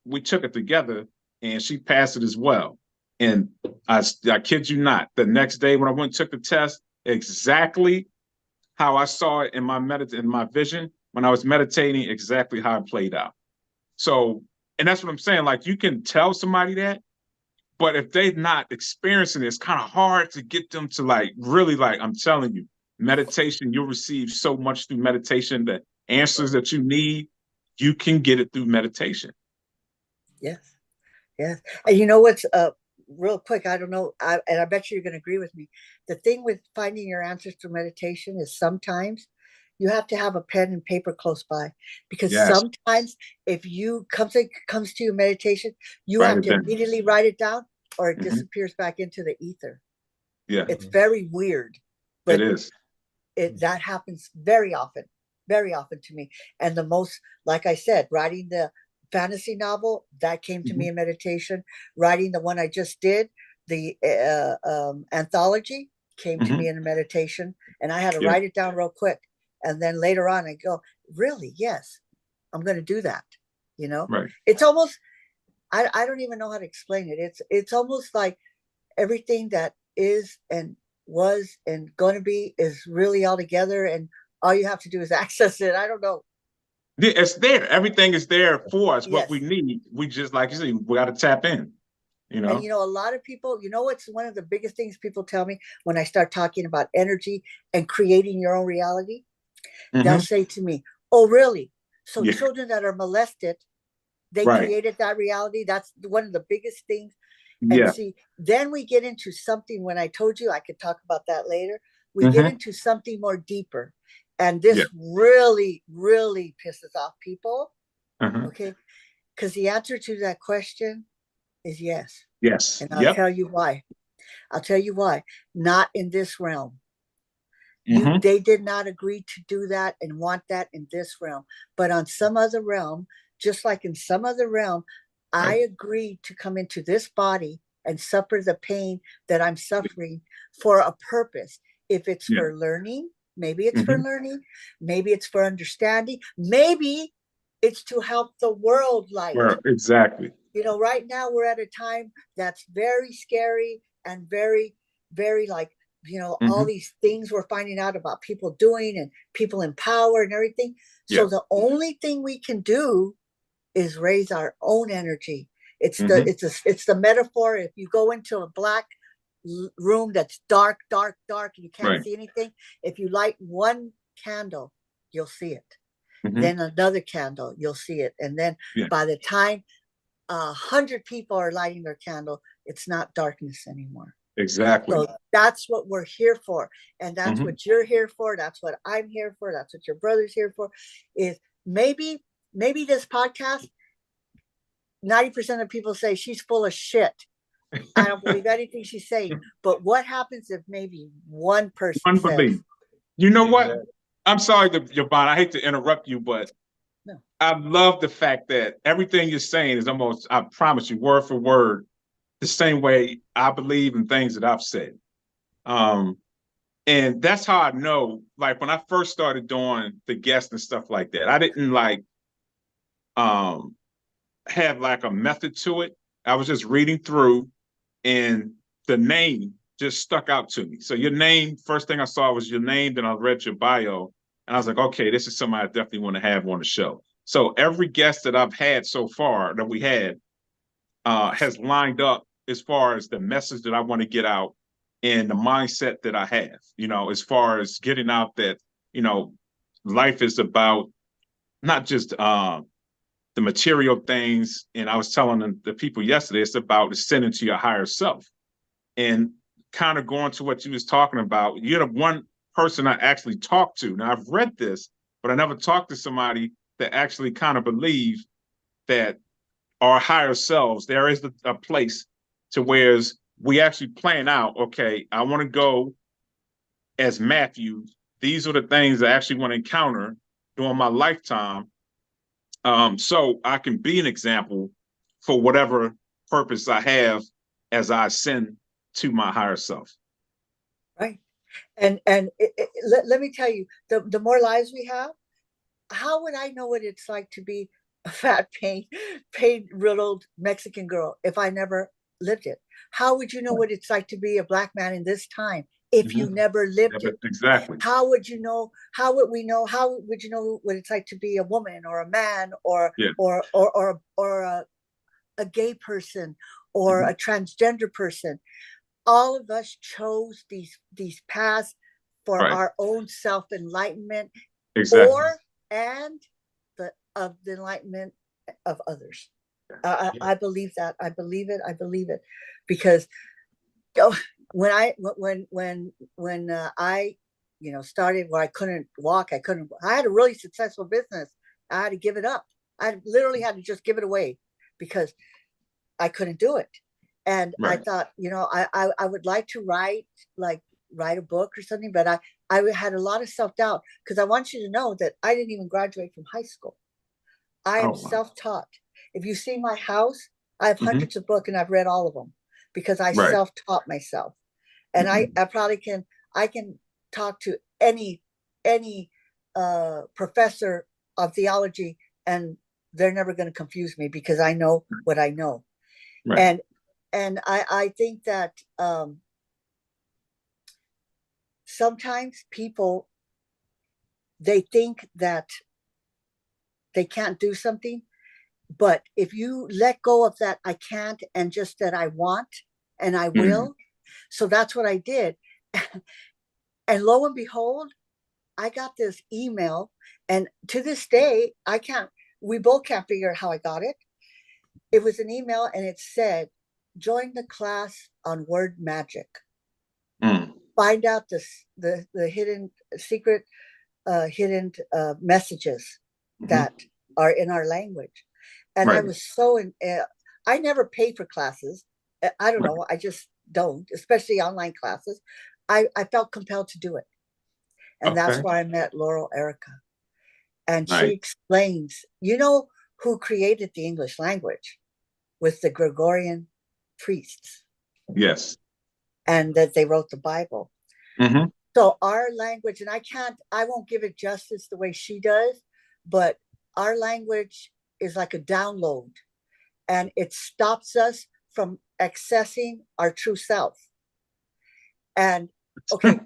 we took it together and she passed it as well. And I kid you not, the next day when I went and took the test, exactly how I saw it in my vision when I was meditating, exactly how it played out. So, and that's what I'm saying. Like you can tell somebody that, but if they're not experiencing it, it's kind of hard to get them to like really like. I'm telling you, meditation. You'll receive so much through meditation. The answers that you need, you can get it through meditation. Yes. Yes. And you know what's real quick, I don't know, and I bet you're going to agree with me. The thing with finding your answers through meditation is sometimes you have to have a pen and paper close by, because Yes, sometimes if you comes to you meditation, you write have it to down. immediately write it down or it Mhm. disappears back into the ether. Yeah, It's very weird, it but is. that happens very often to me. And the most, like I said, writing the fantasy novel, that came to me Mhm. in meditation. Writing the one I just did, the anthology, came to me Mhm. in meditation, and I had to Yeah, write it down real quick. And then later on, I go, really? Yes, I'm going to do that. You know, right. it's almost, I don't even know how to explain it. It's almost like everything that is and was and going to be is really all together, and all you have to do is access it. I don't know. Yeah, it's there. Everything is there for us. What we Yes. need, we just like you said, we got to tap in. You And know. a lot of people, what's one of the biggest things people tell me when I start talking about energy and creating your own reality? They'll Hmm. say to me, "Oh, really? So Yeah. children that are molested, they Right. created that reality?" That's one of the biggest things. And Yeah. see, then we get into something, when I told you I could talk about that later, we get Hmm. into something more deeper. And Yeah. this really, really pisses off people. Uh-huh. Okay. Because the answer to that question is yes. Yes. And I'll Yep. tell you why. I'll tell you why. Not in this realm. Hmm. They did not agree to do that and want that in this realm. But on some other realm, just like in some other realm, I Right. agreed to come into this body and suffer the pain that I'm suffering for a purpose. If it's Yeah. for learning, maybe it's for Hmm. learning, maybe it's for understanding, maybe it's to help the world light. Well, exactly. Right now we're at a time that's very scary and very, very like, all Hmm. these things we're finding out about people doing and people in power and everything. Yeah. So the only thing we can do is raise our own energy. Hmm. It's the metaphor. If you go into a black room that's dark, dark, dark, and you can't Right. see anything, if you light one candle, you'll see it. Hmm. Then another candle, you'll see it. And then Yeah. by the time 100 people are lighting their candle, it's not darkness anymore. Exactly. So that's what we're here for, and that's Hmm. what you're here for. That's what I'm here for. That's what your brother's here for. Is maybe this podcast, 90% of people say she's full of shit. I don't believe anything she's saying. But what happens if maybe one person says, Unbelievable. You know what? Exactly. I'm sorry, Yvonne. I hate to interrupt you, but no, I love the fact that everything you're saying is almost, I promise you, word for word, the same way I believe in things that I've said. Um, and that's how I know, like when I first started doing the guests and stuff like that, I didn't like um have like a method to it. I was just reading through and the name just stuck out to me. So your name, first thing I saw was your name, then I read your bio, and I was like, okay, this is somebody I definitely want to have on the show. So every guest that I've had so far that we had has lined up as far as the message that I want to get out and the mindset that I have, as far as getting out that, you know, life is about not just the material things. And I was telling the people yesterday, it's about ascending to your higher self. And kind of going to what you was talking about, you're the one person I actually talked to. Now I've read this, but I never talked to somebody that actually kind of believe that our higher selves, there is a place to where we actually plan out, okay, I want to go as Matthew. These are the things I actually want to encounter during my lifetime. So I can be an example for whatever purpose I have as I ascend to my higher self. Right. And let me tell you, the more lives we have, how would I know what it's like to be a fat, pain riddled Mexican girl if I never lived it? How would you know what it's like to be a Black man in this time if you never lived it? Exactly. How would you know? How would we know? How would you know what it's like to be a woman or a man or a gay person or a transgender person? All of us chose these paths for our own self-enlightenment and the enlightenment of others. I believe that. I believe it because when I started where I couldn't walk, I had a really successful business. I had to give it up. I literally had to just give it away because I couldn't do it. And I thought, I would like to write a book or something, but I had a lot of self-doubt because I want you to know that I didn't even graduate from high school. I am self-taught. If you see my house, I have hundreds of books and I've read all of them because I self-taught myself. And I probably can talk to any professor of theology and they're never going to confuse me because I know what I know. And I think that sometimes people, they think that they can't do something, but if you let go of that I can't and just that I want and I will, so that's what I did. And lo and behold, I got this email, and to this day we both can't figure out how I got it. It was an email and it said, join the class on word magic. Find out the hidden secret hidden messages that are in our language. And I was so I never paid for classes. I don't know, I just don't, especially online classes. I felt compelled to do it. And that's why I met Laurel Erica. And she explains, who created the English language with the Gregorian priests. Yes. And that they wrote the Bible. So our language, and I won't give it justice the way she does, but our language is like a download and it stops us from accessing our true self. And okay,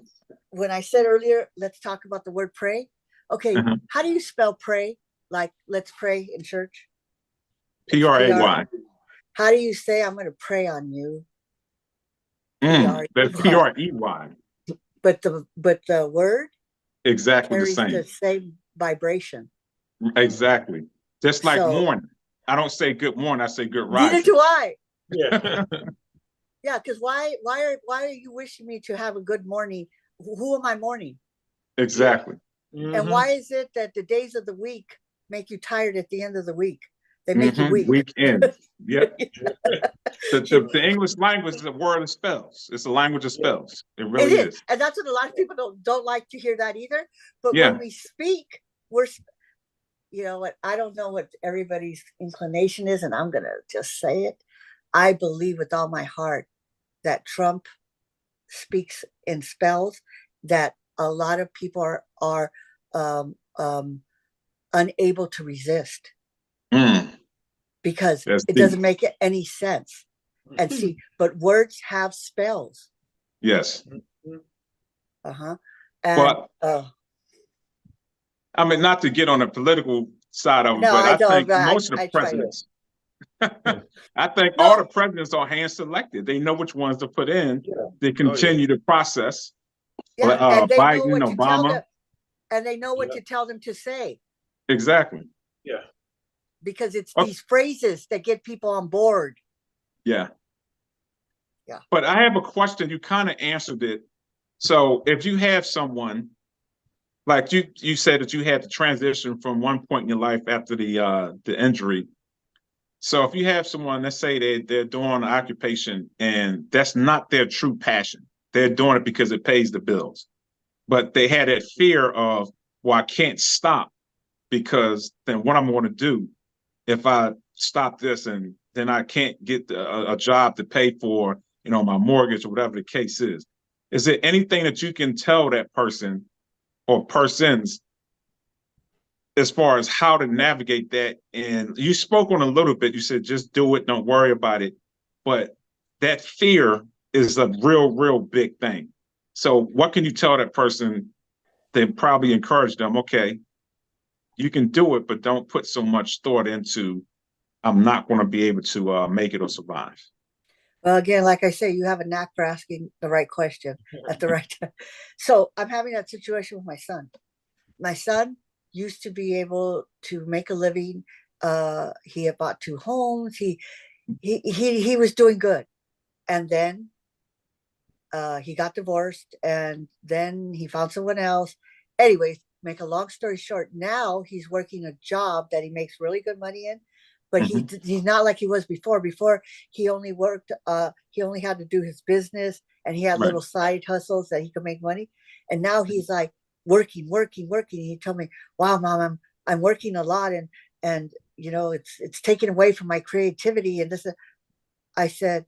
when I said earlier, let's talk about the word pray. Okay, how do you spell pray? Like, let's pray in church. P-R-A-Y. How do you say, I'm going to pray on you? That's P-R-E-Y. But the word exactly carries the same vibration. Exactly. Just like morning. I don't say good morning, I say good rising. Neither do I. Yeah. Yeah, because why are you wishing me to have a good morning? Who am I mourning? Exactly. And why is it that the days of the week make you tired at the end of the week? They make you weak. Weekend. Yep. The English language is a word of spells. It's a language of spells. It really is. And that's what a lot of people don't like to hear that either. But when we speak, I don't know what everybody's inclination is, and I'm going to just say it. I believe with all my heart that Trump speaks in spells that a lot of people are unable to resist because it doesn't make any sense. And see, but words have spells. Yes. And, but I mean, not to get on the political side of it, but I think most of the presidents, I think all the presidents are hand selected. They know which ones to put in. They continue the process. And they Biden, know what Obama. To tell them, and they know what to tell them to say. Exactly. Yeah. Because it's these phrases that get people on board. Yeah. Yeah. But I have a question. You kind of answered it. So if you have someone, like you said that you had to transition from one point in your life after the injury, So if you have someone, let's say they're doing an occupation and that's not their true passion, they're doing it because it pays the bills, but they had that fear of, well, I can't stop because then what I'm going to do if I stop this and then I can't get a job to pay for, my mortgage or whatever the case is. Is there anything that you can tell that person or persons as far as how to navigate that? And you spoke on a little bit, you said, just do it, don't worry about it. But that fear is a real big thing. So what can you tell that person to probably encourage them? Okay, you can do it, but don't put so much thought into, I'm not going to be able to make it or survive. Well, again, like I say, you have a knack for asking the right question at the right time. So I'm having that situation with my son. My son used to be able to make a living. He had bought 2 homes. He was doing good, and then he got divorced, and then he found someone else. Anyways, make a long story short, now he's working a job that he makes really good money in, but he's not like he was before. Before he only worked, he only had to do his business, and he had Right. little side hustles that he could make money. And now he's like working. He told me, "Wow, mom, I'm working a lot, and it's taken away from my creativity." And this, I said,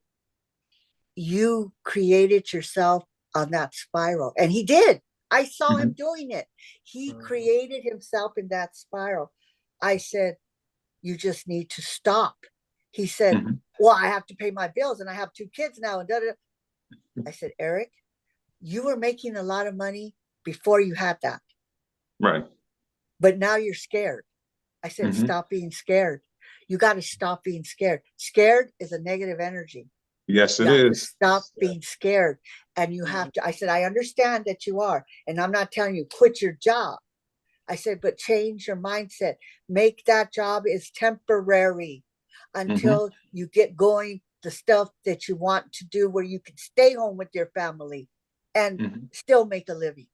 you created yourself on that spiral. And he did. I saw him doing it. He created himself in that spiral. I said, you just need to stop. He said, well, I have to pay my bills and I have 2 kids now. And da-da-da. I said, Eric, you were making a lot of money before you had that. Right. But now you're scared. I said, stop being scared. You got to stop being scared. Scared is a negative energy. Yes, it You have to is. stop being scared. And you have to, I said, I understand that you are. And I'm not telling you quit your job. I said, but change your mindset. Make that job is temporary until you get going the stuff that you want to do where you can stay home with your family and still make a living.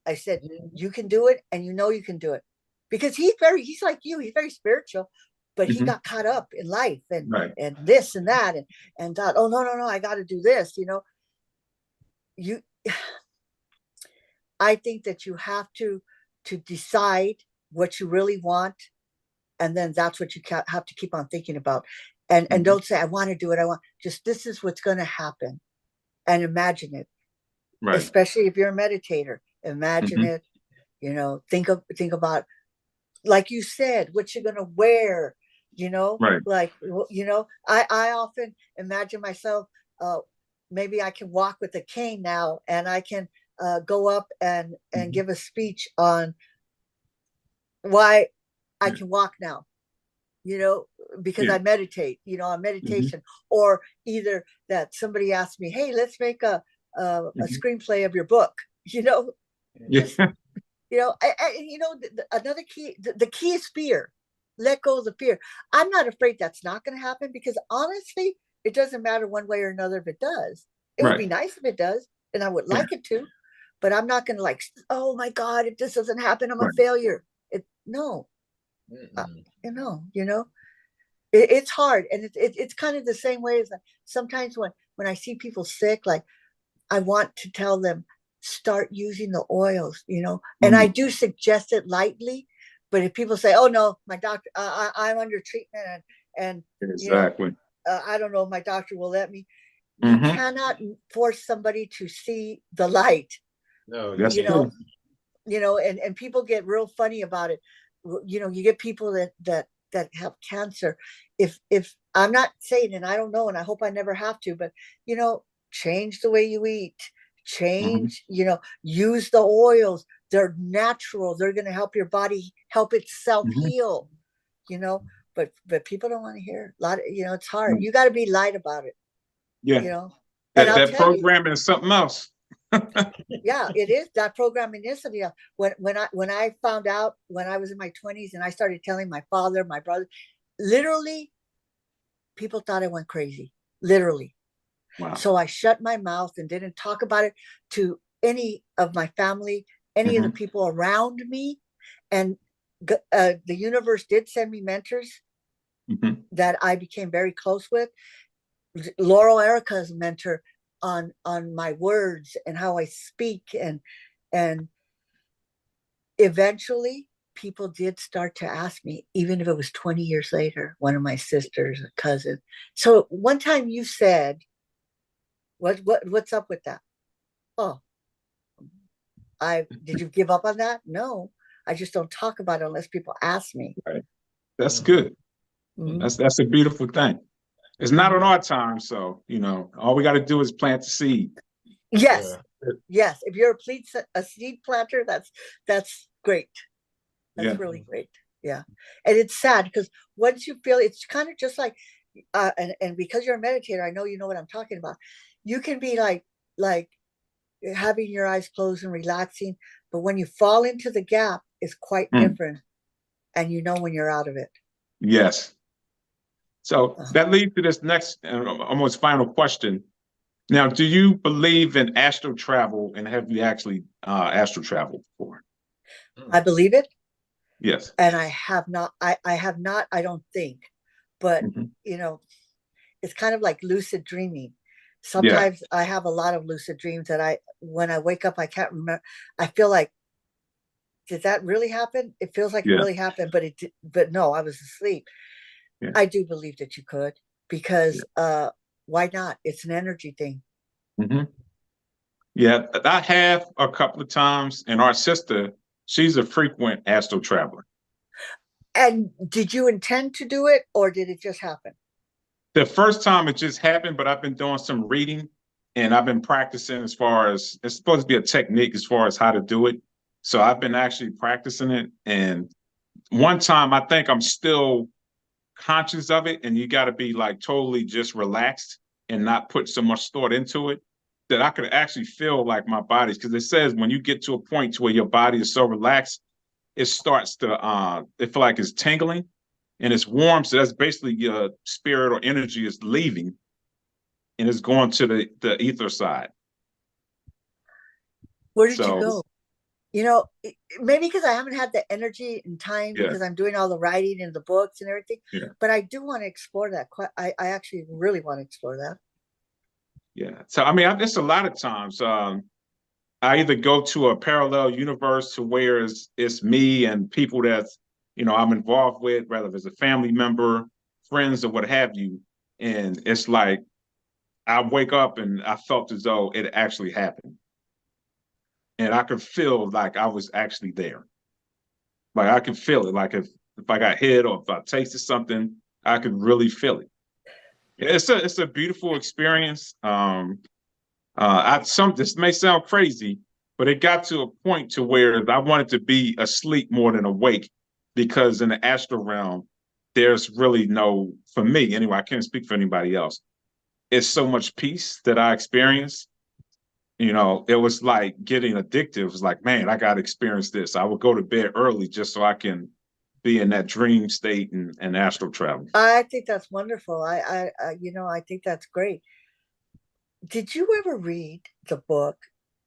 I said, you can do it, and you can do it. Because he's like you, he's very spiritual, but he got caught up in life and Right. and this and that and thought, oh no, I got to do this. You I think that you have to decide what you really want, and then that's what you have to keep on thinking about. And don't say, I want to do it, I want, just, this is what's going to happen, and imagine it. Right. Especially if you're a meditator, imagine it. Think about, like you said, what you're going to wear. Right. Like, I often imagine myself, maybe I can walk with a cane now, and I can go up and give a speech on why I can walk now, because I meditate, on meditation. Or either that somebody asked me, hey, let's make a screenplay of your book, just, another key, the key is fear. Let go of the fear. I'm not afraid that's not going to happen, because honestly, it doesn't matter one way or another if it does. It would be nice if it does, and I would like it to, but I'm not going to oh my God, if this doesn't happen, I'm a failure. No, it's hard. And it's kind of the same way as sometimes when I see people sick, like, I want to tell them, start using the oils, and I do suggest it lightly. But if people say, oh no, my doctor, I'm under treatment, and exactly, I don't know if my doctor will let me. You cannot force somebody to see the light. No, that's true. And people get real funny about it. You get people that have cancer. If I'm not saying, and I don't know, and I hope I never have to, but change the way you eat, change, use the oils. They're natural. They're going to help your body help itself heal, but people don't want to hear a lot of, it's hard. You got to be light about it. Yeah. And that programming is something else. Yeah, it is. That programming is something else. When I found out when I was in my 20s, and I started telling my father, my brother, literally, people thought I went crazy, literally. Wow. So I shut my mouth and didn't talk about it to any of my family, any of the people around me. And the universe did send me mentors, that I became very close with. Laurel Erica is a mentor on my words and how I speak, and eventually people did start to ask me, even if it was 20 years later, one of my sisters, a cousin. So one time you said, what's up with that? Oh, did you give up on that? No, I just don't talk about it unless people ask me. Right. That's good. Mm-hmm. That's a beautiful thing. It's not on our time, so all we got to do is plant the seed. Yes, yes. If you're a seed planter, that's great. That's really great. Yeah, and it's sad because once you feel, it's kind of just like, and because you're a meditator, I know you know what I'm talking about. You can be like having your eyes closed and relaxing, but when you fall into the gap, it's quite different, and you know when you're out of it. Yes. So that leads to this next almost final question. Now, do you believe in astral travel, and have you actually astral traveled before? I believe it. Yes. And I have not. I have not. I don't think, but it's kind of like lucid dreaming. Sometimes I have a lot of lucid dreams that when I wake up, I can't remember. I feel like, did that really happen? It feels like it really happened, but no, I was asleep. Yeah. I do believe that you could, because why not? It's an energy thing. Mm-hmm. Yeah, I have a couple of times, and our sister, she's a frequent astral traveler. And did you intend to do it, or did it just happen? The first time it just happened, but I've been doing some reading, and I've been practicing as far as, it's supposed to be a technique as far as how to do it. So I've been actually practicing it. And one time, I think I'm still conscious of it, and you got to be like totally just relaxed and not put so much thought into it, that I could actually feel like my body's, because it says when you get to a point to where your body is so relaxed, it starts to it feel like it's tingling and it's warm. So that's basically your spirit or energy is leaving and it's going to the ether side. Where did you go? Maybe because I haven't had the energy and time, because I'm doing all the writing and the books and everything. Yeah. But I do want to explore that. I actually really want to explore that. Yeah. So, I mean, it's a lot of times I either go to a parallel universe to where it's me and people that, I'm involved with, whether it's a family member, friends, or what have you. And it's like, I wake up and I felt as though it actually happened. And I could feel like I was actually there. Like I could feel it. Like if I got hit or if I tasted something, I could really feel it. It's a beautiful experience. This may sound crazy, but it got to a point to where I wanted to be asleep more than awake, because in the astral realm, there's really no, for me anyway, I can't speak for anybody else. It's so much peace that I experience. It was like getting addictive. It was like, man, I got to experience this. I would go to bed early just so I can be in that dream state and astral travel. I think that's wonderful. I think that's great. Did you ever read the book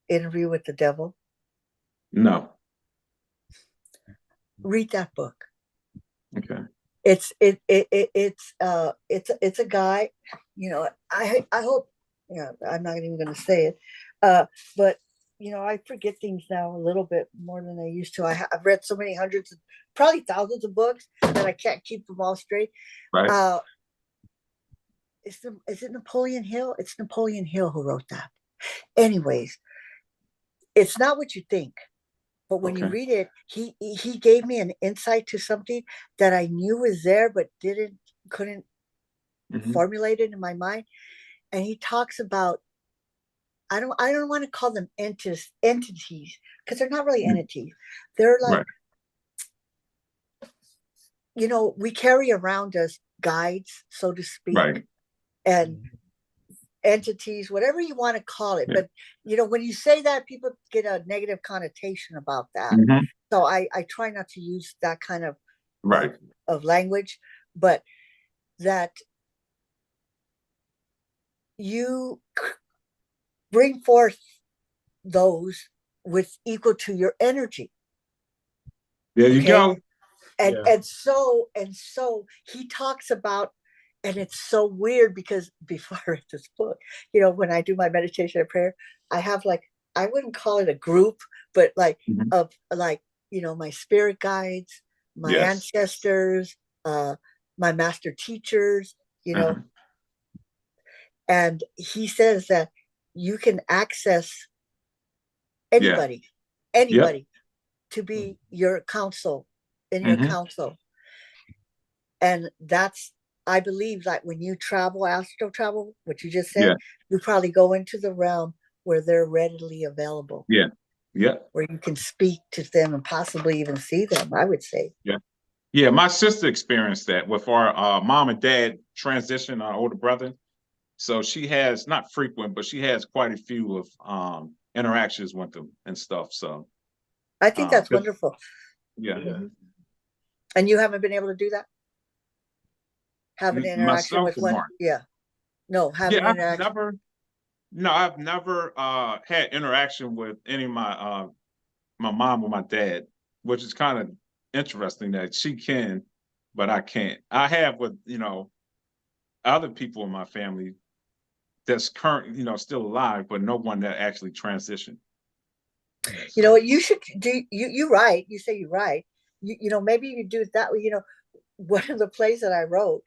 Interview with the Devil? No. Read that book. Okay. It's a guy, I hope, I'm not even going to say it, but I forget things now a little bit more than I used to. I've read so many hundreds, probably thousands of books that I can't keep them all straight. Right. Is it Napoleon Hill? It's Napoleon Hill who wrote that. Anyways, it's not what you think. But when you read it, he gave me an insight to something that I knew was there, but couldn't formulate it in my mind. And he talks about, I don't want to call them entities, because they're not really entities. They're like, we carry around us guides, so to speak, and entities, whatever you want to call it. But when you say that, people get a negative connotation about that. So I try not to use that kind of of language, but that you bring forth those with equal to your energy. There you go. and Yeah. and so he talks about, and it's so weird because before I read this book, when I do my meditation and prayer, I have like, I wouldn't call it a group, but like Mhm. of like, my spirit guides, my Yes. ancestors, my master teachers, Uh-huh. and he says that you can access Yeah. anybody, Yep. anybody to be your counsel, in your Hmm. counsel. And that's, I believe that when you travel, astral travel, what you just said, Yeah. you probably go into the realm where they're readily available, Yeah. Yeah. where you can speak to them and possibly even see them, I would say. Yeah. Yeah. My sister experienced that with our mom and dad transition, our older brother. So she has not frequent, but she has quite a few of interactions with them and stuff. So I think that's but wonderful. yeah. Yeah. And you haven't been able to do that? Have an interaction Myself with and one? Mark. Yeah. No, have an Yeah, interaction. I've never had interaction with any of my mom or my dad, which is kind of interesting that she can, but I can't. I have with, other people in my family that's current, still alive, but no one that actually transitioned. You know what you should do? You write, you say you write. Maybe you do it that way. One of the plays that I wrote,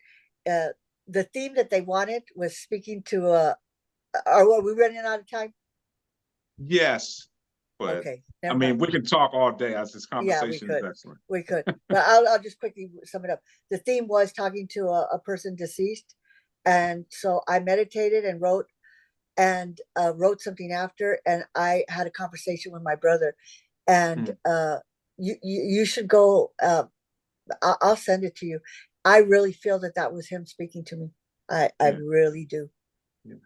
uh, the theme that they wanted was speaking to are we running out of time? Yes, but Okay, I never mind. mean, we can talk all day as this Yeah, we conversation is could. excellent. We could. But I'll just quickly sum it up. The theme was talking to a person deceased. And so I meditated and wrote something after, and I had a conversation with my brother. And Mm, you should go. I'll send it to you. I really feel that that was him speaking to me. I yeah, really do. yeah.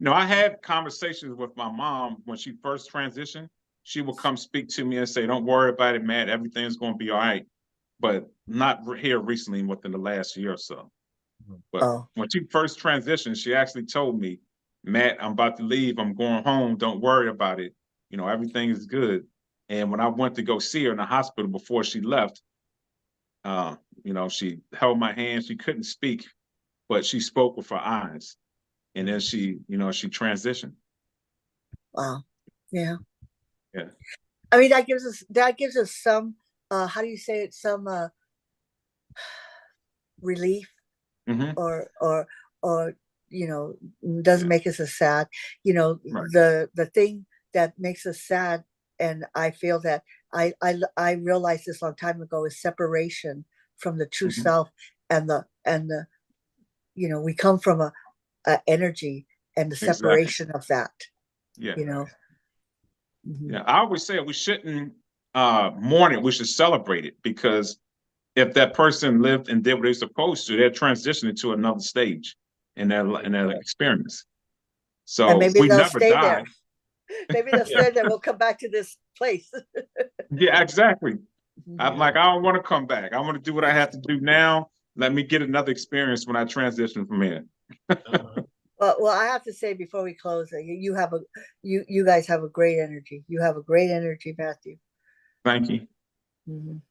No, I had conversations with my mom when she first transitioned. She would come speak to me and say, "Don't worry about it, Matt. Everything's going to be all right." But not here recently within the last year or so. But Oh, when she first transitioned, she actually told me, "Matt, I'm about to leave. I'm going home. Don't worry about it. Everything is good." And when I went to go see her in the hospital before she left, she held my hand. She couldn't speak, but she spoke with her eyes. And then she transitioned. wow. Yeah. Yeah. I mean, that gives us some, how do you say it? Some relief, Hmm. or doesn't Yeah. make us as sad. Right. The thing that makes us sad, and I feel that I realized this a long time ago, is separation from the true Hmm. self, and the we come from a energy, and the Exactly. separation of that. Yeah. You know. Mhm. Yeah. I always say we shouldn't mourn it. We should celebrate it because if that person lived and did what they're supposed to, they're transitioning to another stage in their experience. And So maybe we they'll never stay die. there. Maybe they'll Yeah. stay there. We'll come back to this place. Yeah, exactly. I'm Mhm. Yeah. like, I don't want to come back. I want to do what I have to do now. Let me get another experience when I transition from here. Uh-huh. Well, I have to say before we close, you have you guys have a great energy. You have a great energy, Matthew. Thank you. Mhm.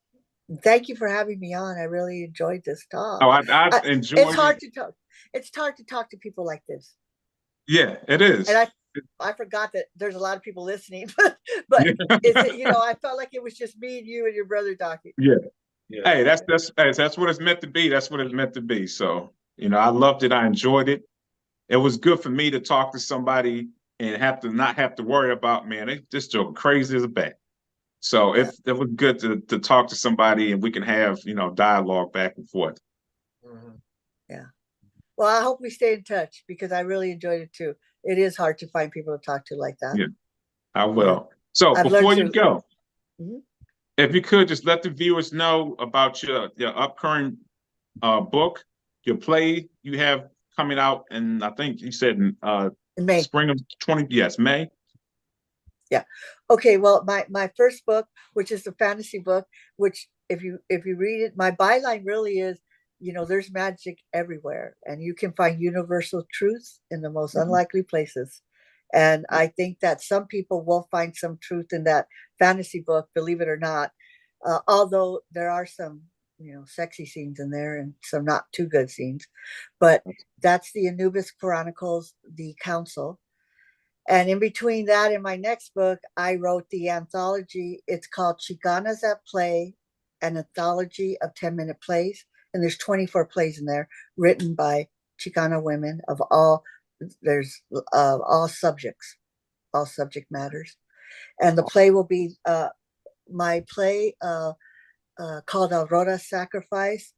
Thank you for having me on. I really enjoyed this talk. Oh, I It's enjoyed it. hard to talk. It's hard to talk to people like this, Yeah, it and is. I forgot that there's a lot of people listening. But it's I felt like it was just me and you and your brother talking. Yeah. Yeah. Hey, that's what it's meant to be. That's what it's meant to be. So, I loved it. I enjoyed it. It was good for me to talk to somebody and have to not have to worry about, man, this joke crazy as a bat. So Yeah, it was good to talk to somebody and we can have, dialogue back and forth. Mhm. yeah. Well, I hope we stay in touch because I really enjoyed it too. It is hard to find people to talk to like that. Yeah, I Yeah, will. So I've learned before you to. go, Mhm. if you could just let the viewers know about your upcoming book, your play you have coming out, and I think you said in In May. spring of 20, yes, May. Yeah. Okay. Well, my first book, which is the fantasy book, which if you read it, my byline really is, there's magic everywhere, and you can find universal truths in the most Mhm. unlikely places. And I think that some people will find some truth in that fantasy book, believe it or not. Although there are some, sexy scenes in there and some not too good scenes. But that's the Anubis Chronicles, the Council. And in between that and my next book, I wrote the anthology. It's called Chicanas at Play, an anthology of 10-minute plays. And there's 24 plays in there written by Chicana women of there's all subject matters. And the play will be my play called Aurora's Sacrifice.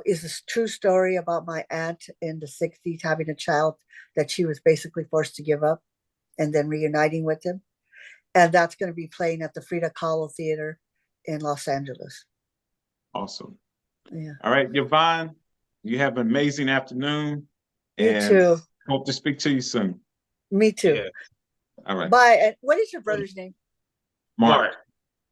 Is a true story about my aunt in the 60s having a child that she was basically forced to give up and then reuniting with him. And that's going to be playing at the Frida Kahlo Theater in Los Angeles. Awesome. Yeah. All right, Yvonne, you have an amazing afternoon. You too. Hope to speak to you soon. Me too. Yeah. All right. Bye. And what is your brother's name? Mark.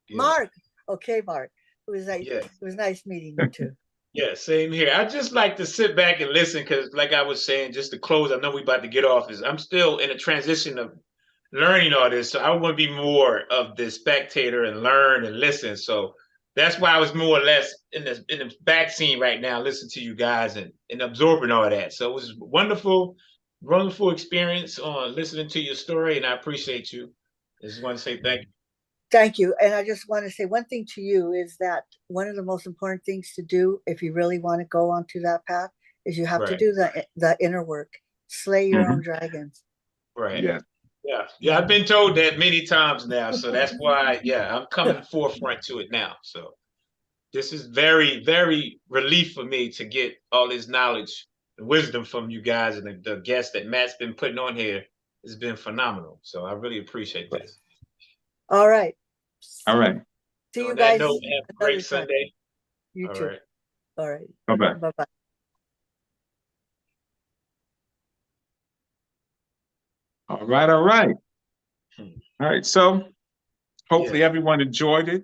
Yeah. Mark. Okay, Mark. Yeah. It was nice meeting you too. Yeah, same here. I just like to sit back and listen because, like I was saying, just to close, I know we about to get off. I'm still in a transition of learning all this, so I want to be more of the spectator and learn and listen. So that's why I was more or less in the back scene right now, listening to you guys and absorbing all that. So it was wonderful experience on listening to your story, and I appreciate you. I just want to say thank you. Thank you. And I just want to say one thing to you is that one of the most important things to do if you really want to go onto that path is you have to do the inner work, slay your own dragons. Right. Yeah. Yeah. I've been told that many times now. So that's why, I'm coming forefront to it now. So this is very, very relief for me to get all this knowledge and wisdom from you guys, and the guests that Matt's been putting on here has been phenomenal. So I really appreciate this. All right. All right. See you On that guys. note, have a great Sunday. You too. Right. All right. Bye-bye. Bye-bye. All right. All right. All right. So hopefully everyone enjoyed it.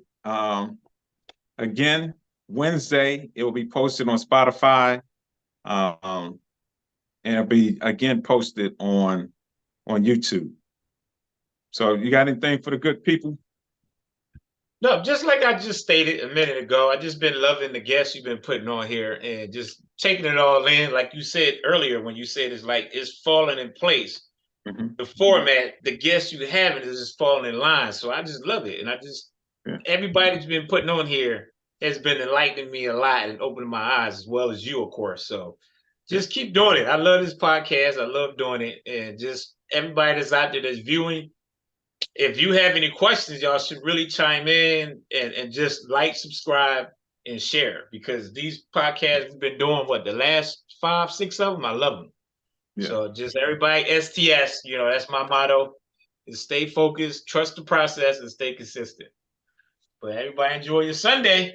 Again, Wednesday, it will be posted on Spotify. And it'll be again posted on YouTube. So you got anything for the good people? No, just like I just stated a minute ago, I just been loving the guests you've been putting on here and just taking it all in. Like you said earlier, when you said it's falling in place. The format, the guests you having is just falling in line. So I just love it. And everybody that's been putting on here has been enlightening me a lot and opening my eyes, as well as you, of course. So just keep doing it. I love this podcast. I love doing it. And just everybody that's out there that's viewing, if you have any questions, y'all should really chime in and just like, subscribe, and share, because these podcasts we've been doing, the last 5, 6 of them, I love them. Yeah. So just everybody, STS, that's my motto, is stay focused, trust the process, and stay consistent. But everybody enjoy your Sunday.